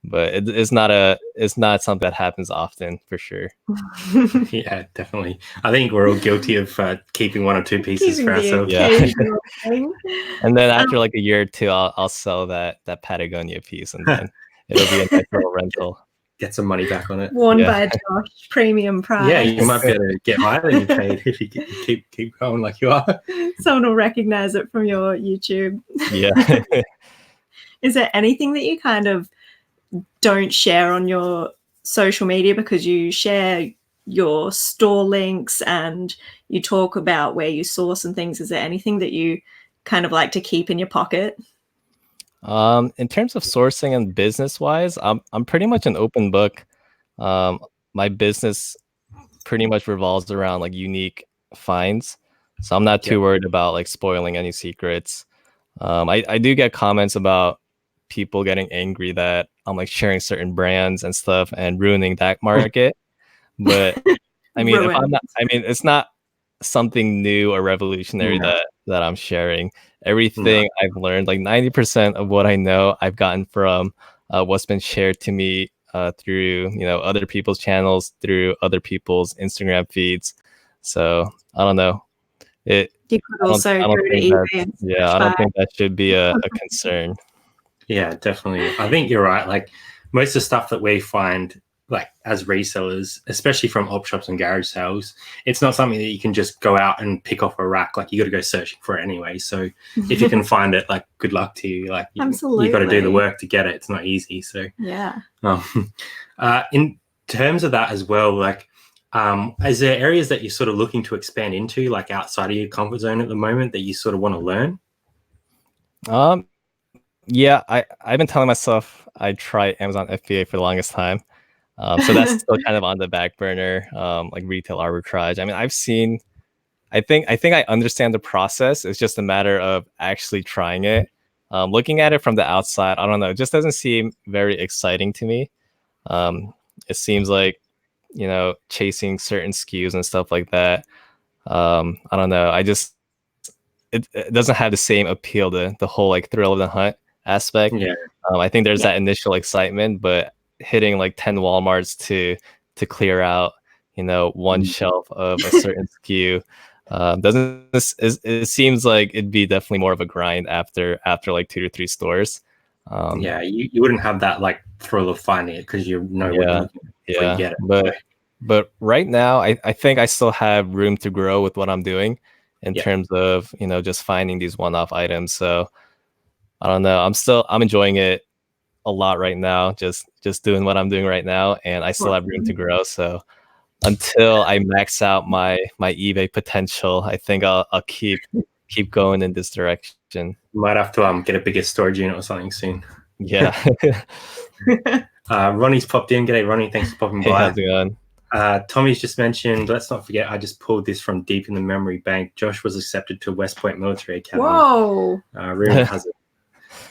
it's not something that happens often for sure. Yeah, definitely. I think we're all guilty of keeping 1 or 2 pieces for ourselves. Yeah. occasional thing. And then after like a year or two, I'll sell that Patagonia piece, and then it'll be a nice little rental. Get some money back on it. Worn Yeah. by Josh, premium price. Yeah, you might be able to get higher than you paid if you keep going like you are. Someone will recognize it from your YouTube. Yeah. Is there anything that you kind of don't share on your social media because you share your store links and you talk about where you source and things? Is there anything that you kind of like to keep in your pocket? In terms of sourcing and business wise, I'm pretty much an open book. My business pretty much revolves around like unique finds, so I'm not too worried about like spoiling any secrets. I do get comments about people getting angry that I'm like sharing certain brands and stuff and ruining that market. But I mean, if I'm not, I mean, it's not something new or revolutionary that I'm sharing. Everything I've learned, like 90% of what I know, I've gotten from what's been shared to me through, you know, other people's channels, through other people's Instagram feeds. So I don't know. You could also I don't go to think eBay. yeah, I don't think that should be a concern. Yeah, definitely. I think you're right. Like most of the stuff that we find, like as resellers, especially from op shops and garage sales, it's not something that you can just go out and pick off a rack. Like you got to go searching for it anyway. So if you can find it, like good luck to you. Like you got to do the work to get it. It's not easy. So yeah. In terms of that as well, like is there areas that you're sort of looking to expand into, like outside of your comfort zone at the moment that you sort of want to learn? Yeah, I've been telling myself I'd try Amazon FBA for the longest time. So that's still kind of on the back burner, like retail arbitrage. I mean, I think I understand the process. It's just a matter of actually trying it. Looking at it from the outside, I don't know, it just doesn't seem very exciting to me. It seems like, you know, chasing certain SKUs and stuff like that. I don't know. it doesn't have the same appeal, the whole like thrill of the hunt aspect. Yeah. I think there's that initial excitement, but hitting like 10 Walmarts to clear out, one shelf of a certain SKU doesn't it seems like it'd be definitely more of a grind after like 2 to 3 stores. Yeah, you wouldn't have that like thrill of finding it because you know what you're looking for. You get it. But right now, I think I still have room to grow with what I'm doing in terms of, just finding these one-off items. So I don't know. I'm enjoying it a lot right now, just doing what I'm doing right now, and I still have room to grow. So until I max out my eBay potential, I think I'll keep going in this direction. You might have to get a bigger storage unit or something soon. Yeah. Ronnie's popped in. G'day, Ronnie. Thanks for popping Hey, by. how's it going? Tommy's just mentioned, let's not forget, I just pulled this from deep in the memory bank. Josh was accepted to West Point Military Academy. Whoa. Rumor has it.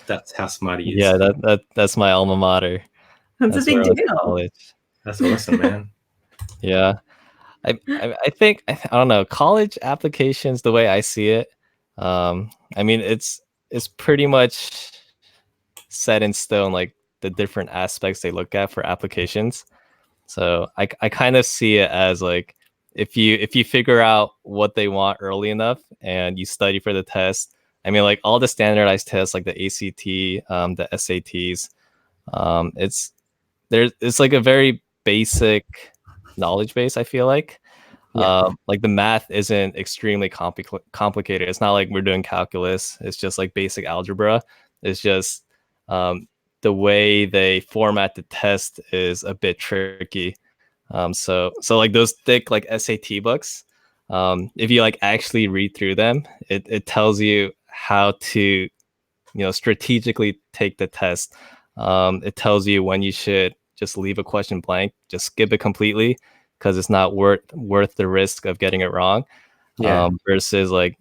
That's how smart he is. Yeah, that's my alma mater. That's a big deal. That's awesome, man. Yeah. I think, I don't know, college applications, the way I see it, I mean, it's pretty much set in stone, like the different aspects they look at for applications. So I kind of see it as like, if you figure out what they want early enough and you study for the test, I mean, like all the standardized tests, like the ACT, the SATs, it's like a very basic knowledge base, I feel like. Like the math isn't extremely complicated. It's not like we're doing calculus. It's just like basic algebra. It's just the way they format the test is a bit tricky. So like those thick like SAT books, if you like actually read through them, it tells you how to strategically take the test. It tells you when you should just leave a question blank, just skip it completely, because it's not worth the risk of getting it wrong. Versus like,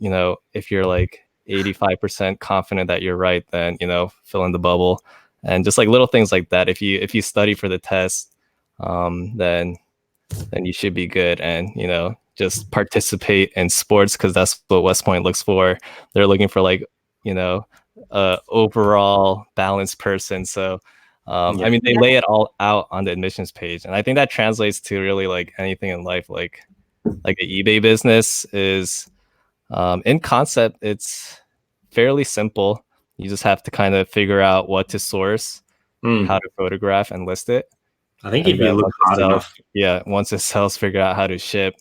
if you're like 85% confident that you're right, then fill in the bubble. And just like little things like that, if you study for the test, then you should be good. And just participate in sports, because that's what West Point looks for. They're looking for like overall balanced person. So I mean, they lay it all out on the admissions page, and I think that translates to really like anything in life. Like an eBay business is, in concept, it's fairly simple. You just have to kind of figure out what to source, how to photograph and list it. I think if you look hard enough, once it sells, figure out how to ship.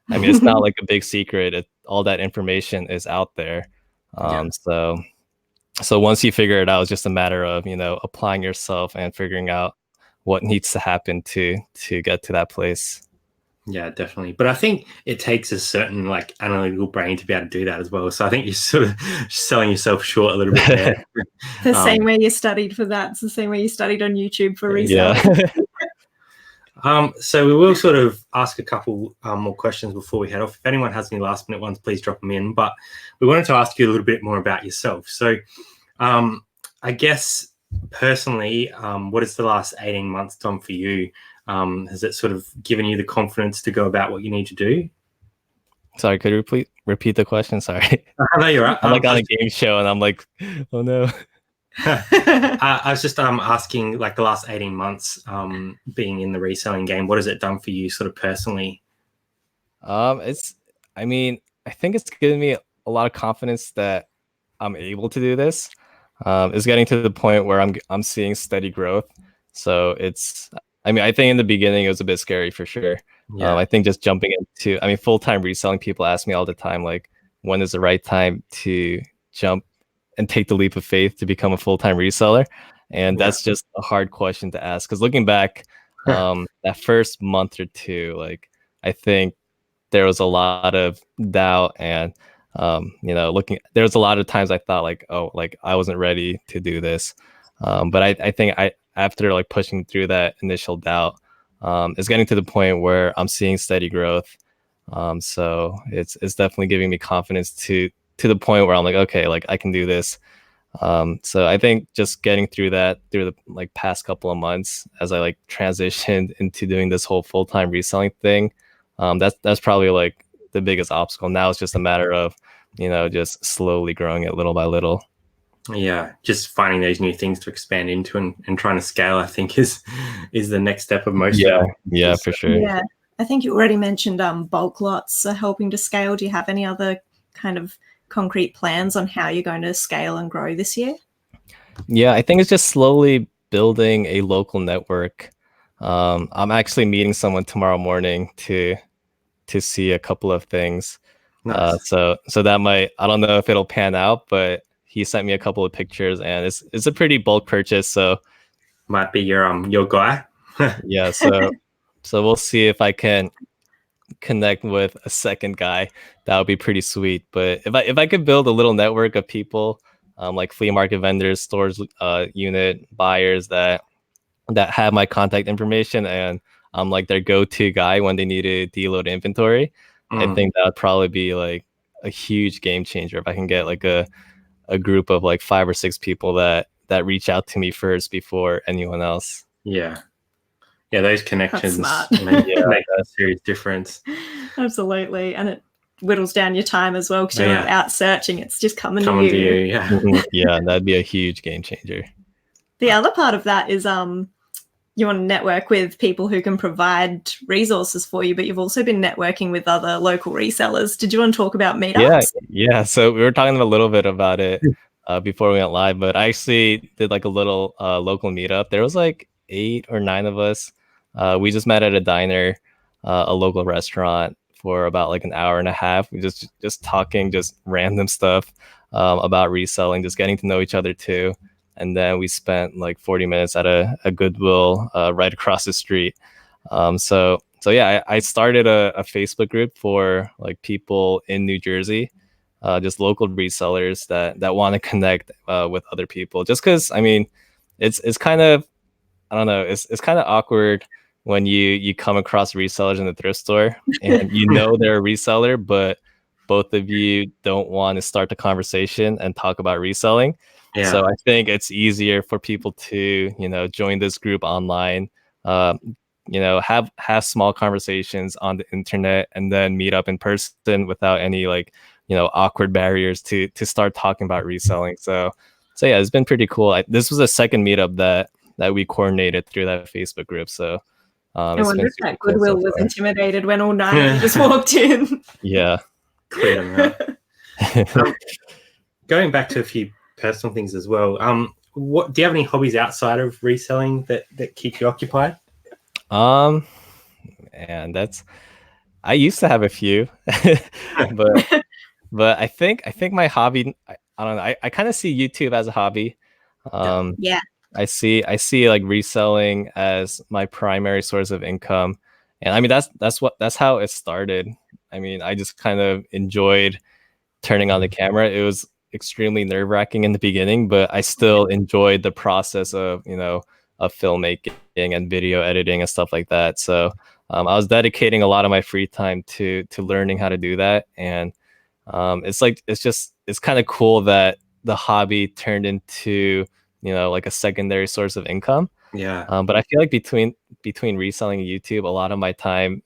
I mean, it's not like a big secret. All that information is out there. So once you figure it out, it's just a matter of, applying yourself and figuring out what needs to happen to get to that place. Yeah, definitely. But I think it takes a certain like analytical brain to be able to do that as well. So I think you're sort of selling yourself short a little bit there. The same way you studied for that. It's the same way you studied on YouTube for reselling. So we will sort of ask a couple more questions before we head off. If anyone has any last minute ones, please drop them in. But we wanted to ask you a little bit more about yourself. So I guess personally, what has the last 18 months done for you? Has it sort of given you the confidence to go about what you need to do? Sorry, could you repeat the question? Sorry. No, you're right. I'm like on a game show and I'm like, oh no. I was just asking, like the last 18 months being in the reselling game, what has it done for you sort of personally? I think it's given me a lot of confidence that I'm able to do this. It's getting to the point where I'm seeing steady growth. So I think in the beginning it was a bit scary for sure. I think just jumping into, full-time reselling, people ask me all the time, like, when is the right time to jump and take the leap of faith to become a full-time reseller? And that's just a hard question to ask, because looking back, that first month or two, like, I think there was a lot of doubt, and there was a lot of times I thought like, oh, like I wasn't ready to do this. But I think after like pushing through that initial doubt, it's getting to the point where I'm seeing steady growth. So it's definitely giving me confidence to the point where I'm like, okay, like I can do this. So I think just getting through the like past couple of months as I like transitioned into doing this whole full-time reselling thing, that's probably like the biggest obstacle. Now it's just a matter of just slowly growing it little by little. Yeah, just finding those new things to expand into and trying to scale, I think is the next step of most of it. Yeah, for sure. Yeah, I think you already mentioned bulk lots are helping to scale. Do you have any other kind of concrete plans on how you're going to scale and grow this year? Yeah, I think it's just slowly building a local network. I'm actually meeting someone tomorrow morning to see a couple of things. Nice. So that might, I don't know if it'll pan out, but he sent me a couple of pictures, and it's a pretty bulk purchase. So Might be your guy. yeah, so we'll see if I can connect with a second guy. That would be pretty sweet. But if I could build a little network of people, like flea market vendors, stores, unit buyers that have my contact information, and I'm like their go-to guy when they need to deload inventory, I think that would probably be like a huge game changer if I can get like a group of like 5 or 6 people that reach out to me first before anyone else. Yeah, those connections make a serious difference. Absolutely, and it whittles down your time as well because you're not out searching; it's just coming to you. Yeah. Yeah, that'd be a huge game changer. The other part of that is you want to network with people who can provide resources for you, but you've also been networking with other local resellers. Did you want to talk about meetups? Yeah. So we were talking a little bit about it before we went live, but I actually did like a little local meetup. There was like 8 or 9 of us. We just met at a diner, a local restaurant, for about like an hour and a half. We just talking, just random stuff about reselling, just getting to know each other too. And then we spent like 40 minutes at a Goodwill right across the street. So yeah, I started a Facebook group for like people in New Jersey, just local resellers that want to connect with other people. Just because, I mean, it's kind of, I don't know, it's kind of awkward when you come across resellers in the thrift store and they're a reseller, but both of you don't want to start the conversation and talk about reselling. Yeah. So I think it's easier for people to, join this group online, have small conversations on the internet and then meet up in person without any like, awkward barriers to start talking about reselling. So yeah, it's been pretty cool. This was a second meetup that we coordinated through that Facebook group. So I wonder if that Goodwill was intimidated when all 9 of you just walked in. Yeah. Clear them out. Going back to a few personal things as well. What do you have any hobbies outside of reselling that keep you occupied? And I used to have a few, but I think my hobby, I don't know. I kind of see YouTube as a hobby. Yeah. I see like reselling as my primary source of income. And I mean, that's how it started. I mean, I just kind of enjoyed turning on the camera. It was extremely nerve-wracking in the beginning, but I still enjoyed the process of, of filmmaking and video editing and stuff like that. So I was dedicating a lot of my free time to learning how to do that. And it's kind of cool that the hobby turned into, like a secondary source of income. Yeah. But I feel like between reselling and YouTube, a lot of my time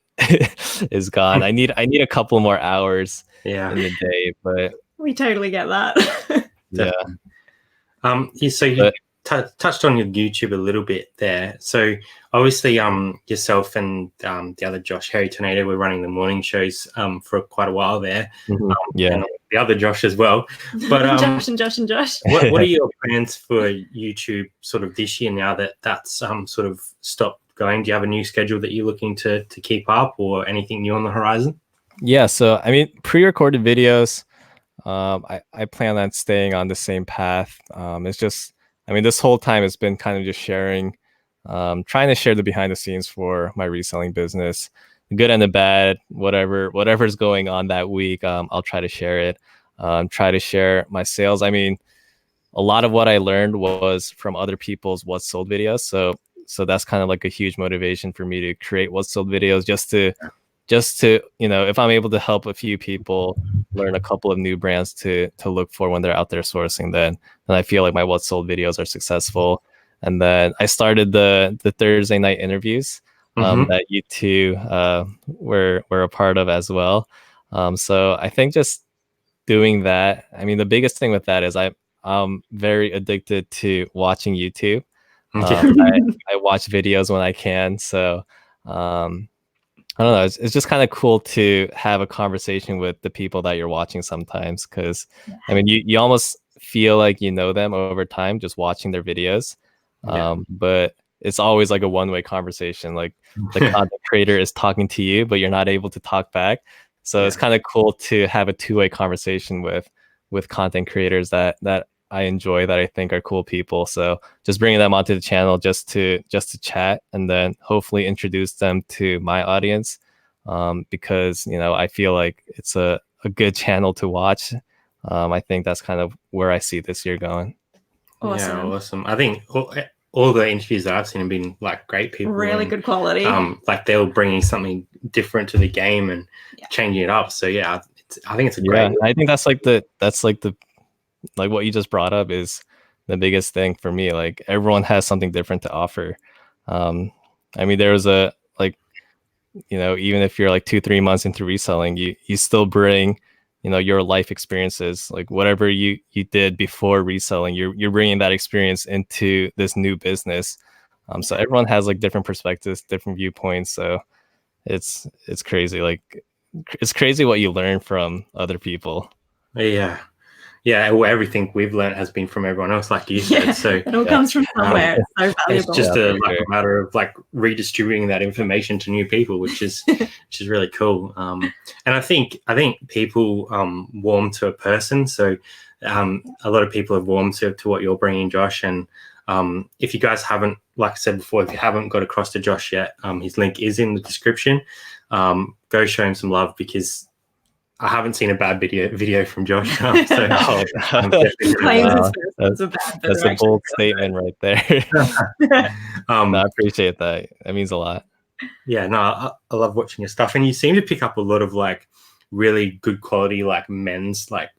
is gone. I need a couple more hours in the day, but we totally get that. Yeah. So you touched on your YouTube a little bit there. So obviously, yourself and the other Josh, Harry Tornado, were running the morning shows for quite a while there. And the other Josh as well. But Josh and Josh. What are your plans for YouTube sort of this year now that that's sort of stopped going? Do you have a new schedule that you're looking to keep up, or anything new on the horizon? Yeah. So I mean, pre-recorded videos. I plan on staying on the same path. It's just, I mean, this whole time it's been kind of just sharing, trying to share the behind the scenes for my reselling business, the good and the bad, whatever's going on that week. I'll try to share it, try to share my sales. I mean, a lot of what I learned was from other people's What's Sold videos. So that's kind of like a huge motivation for me to create What's Sold videos, just to, if I'm able to help a few people learn a couple of new brands to look for when they're out there sourcing, then I feel like my What's Sold videos are successful. And then I started the Thursday night interviews that you two were a part of as well. So I think just doing that, I mean, the biggest thing with that is I'm very addicted to watching YouTube. I watch videos when I can. So I don't know. It's just kind of cool to have a conversation with the people that you're watching sometimes. Because I mean, you almost feel like you know them over time just watching their videos. But it's always like a one-way conversation. Like the content creator is talking to you, but you're not able to talk back. So it's kind of cool to have a two-way conversation with content creators that I enjoy, that I think are cool people. So just bringing them onto the channel just to chat, and then hopefully introduce them to my audience, because I feel like it's a good channel to watch. I think that's kind of where I see this year going. Awesome. Yeah, awesome. I think all the interviews that I've seen have been like great people, really good quality. Like they were bringing something different to the game and changing it up. So yeah, I think it's a great. I think that's like the like what you just brought up is the biggest thing for me. Like everyone has something different to offer. I mean, there was a like, even if you're like 2-3 months into reselling, you still bring, your life experiences, like whatever you did before reselling, you're bringing that experience into this new business. So everyone has like different perspectives, different viewpoints. So it's crazy. Like it's crazy what you learn from other people. Yeah, well, everything we've learned has been from everyone else, like you said. So it all comes from somewhere. It's so valuable. It's just a matter of like redistributing that information to new people, which is really cool. And I think people warm to a person. So a lot of people have warmed to what you're bringing, Josh. And if you guys haven't, like I said before, if you haven't got across to Josh yet, his link is in the description. Go show him some love, because I haven't seen a bad video from Josh. That's a bold statement right there. I appreciate that. That means a lot. Yeah, no, I love watching your stuff, and you seem to pick up a lot of like really good quality like men's like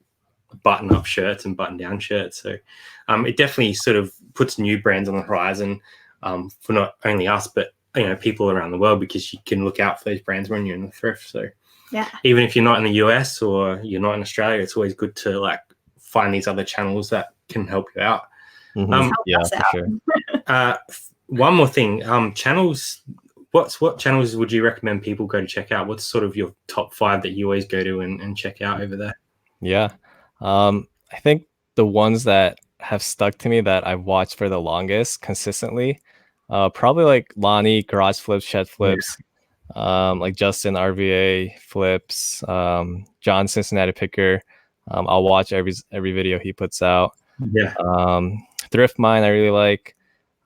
button-up shirts and button-down shirts. So it definitely sort of puts new brands on the horizon for not only us, but people around the world, because you can look out for those brands when you're in the thrift. So yeah, even if you're not in the US or you're not in Australia, it's always good to like find these other channels that can help you out. Yeah, for sure. One more thing, channels. What channels would you recommend people go to check out? What's sort of your top 5 that you always go to and check out over there? Yeah, I think the ones that have stuck to me that I've watched for the longest consistently, probably like Lonnie, Garage Flips, Shed Flips. Like Justin RVA Flips, John Cincinnati Picker. I'll watch every video he puts out. Thrift Mine I really like.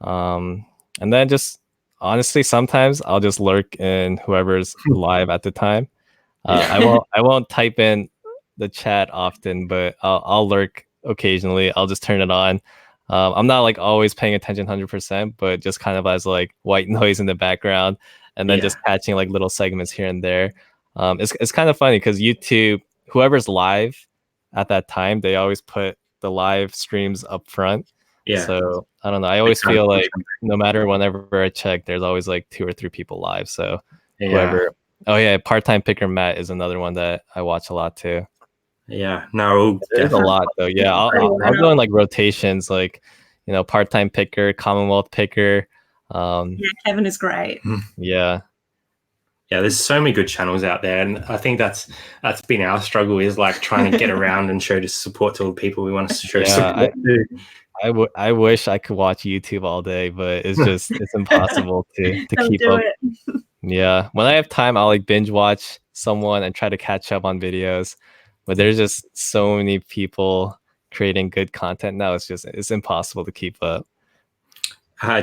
And then just honestly, sometimes I'll just lurk in whoever's live at the time. I won't type in the chat often, but I'll lurk occasionally. I'll just turn it on. I'm not like always paying attention 100%, but just kind of as like white noise in the background. And then just catching like little segments here and there. It's kind of funny because YouTube, whoever's live at that time, they always put the live streams up front. Yeah. So I don't know. I always feel like no matter whenever I check, there's always like 2 or 3 people live. So whoever. Oh yeah, Part-Time Picker Matt is another one that I watch a lot too. Yeah. No, there's a lot though. Yeah, I'll go in like rotations, like Part-Time Picker, Commonwealth Picker. Kevin is great. Yeah, there's so many good channels out there, and I think that's been our struggle, is like trying to get around and show support to all the people we want to show support to. I wish I could watch YouTube all day, but it's impossible to keep up. Yeah, when I have time, I'll like binge watch someone and try to catch up on videos, but there's just so many people creating good content now. It's impossible to keep up.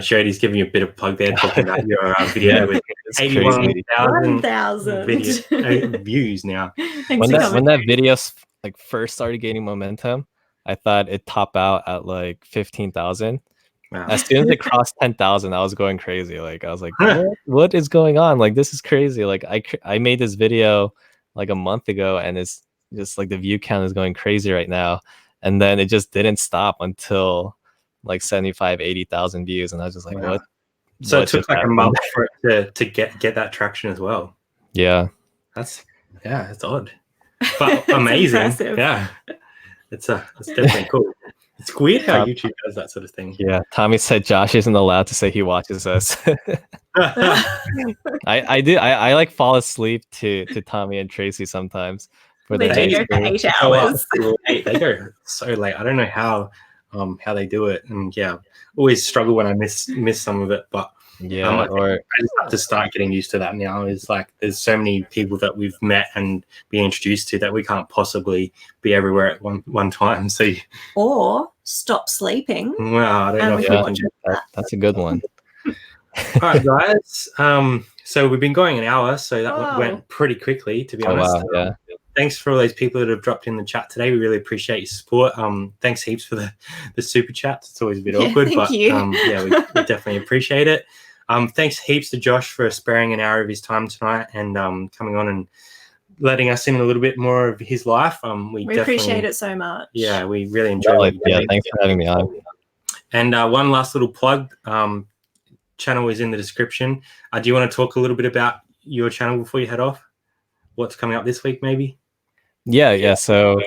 Jody's giving you a bit of plug there, talking about your video with 81,000 views now. When that video like first started gaining momentum, I thought it topped out at like 15,000. Wow. As soon as it crossed 10,000, I was going crazy. Like I was like, what is going on? Like this is crazy. Like I made this video like a month ago, and it's just like the view count is going crazy right now. And then it just didn't stop until like 75,000-80,000 views, and I was just like, what? So it took like a month for it to get that traction as well. Yeah, that's odd. but It's amazing. impressive. Yeah, it's definitely cool. It's weird how Yeah. YouTube does that sort of thing. Yeah, Tommy said Josh isn't allowed to say he watches us. I do. I like fall asleep to Tommy and Tracy sometimes for They the do next go for stream. 8 go up hours. late. They go so late. I don't know how they do it, and yeah, always struggle when I miss some of it. But Yeah, I or just have to start getting used to that now. It's like there's so many people that we've met and been introduced to that we can't possibly be everywhere at one time. So, Or stop sleeping. well, I don't And know we if can we watch can. it. that's a good one. All right, guys. So we've been going an hour, so that Wow. went pretty quickly, to be Oh honest. wow, yeah. Thanks for all those people that have dropped in the chat today. We really appreciate your support. Thanks heaps for the super chats. It's always a bit Yeah, awkward, thank but you. yeah, we definitely appreciate it. Thanks heaps to Josh for sparing an hour of his time tonight and coming on and letting us in a little bit more of his life. We appreciate it so much. Yeah, we really enjoy what you Yeah, do. thanks for having me on. And one last little plug. Channel is in the description. Do you want to talk a little bit about your channel before you head off? What's coming up this week, maybe? Yeah. So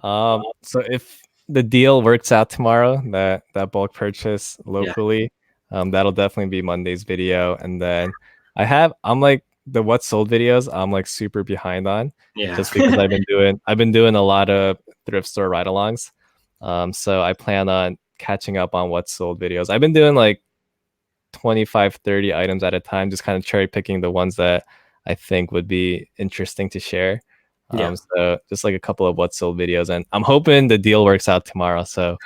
if the deal works out tomorrow, that bulk purchase locally, that'll definitely be Monday's video. And then I'm like the what sold videos, I'm like super behind on. Yeah. Just because I've been doing a lot of thrift store ride-alongs. So I plan on catching up on what sold videos. I've been doing like 25, 30 items at a time, just kind of cherry picking the ones that I think would be interesting to share. So just like a couple of what sold videos, and I'm hoping the deal works out tomorrow. So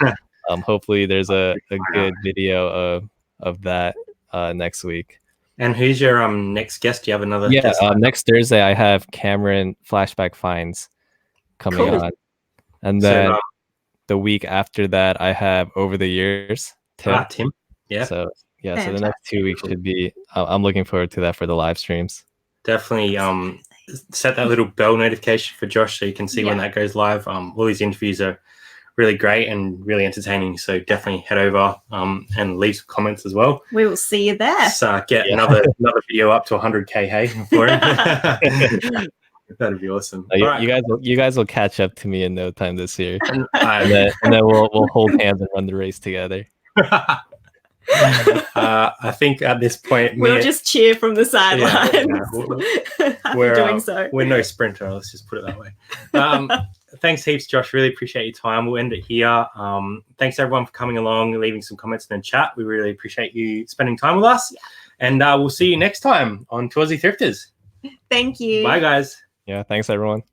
hopefully there's a good video of that next week. And who's your next guest? Do you have another guest? Next Thursday I have Cameron Flashback Finds coming on, and then the week after that I have Over the Years Tim. Yeah. So so the next 2 weeks should be. I'm looking forward to that for the live streams. Definitely set that little bell notification for Josh so you can see when that goes live. All these interviews are really great and really entertaining. So definitely head over and leave some comments as well. We will see you there. So get another video up to 100K, hey, for him. That'd be awesome. You guys will catch up to me in no time this year, and then we'll hold hands and run the race together. I think at this point we'll just cheer from the sidelines. We're doing so. We're no sprinter. Let's just put it that way. Thanks heaps, Josh. Really appreciate your time. We'll end it here. Thanks everyone for coming along, leaving some comments in the chat. We really appreciate you spending time with us, and we'll see you next time on Aussie Thrifters. Thank you. Bye, guys. Yeah, thanks everyone.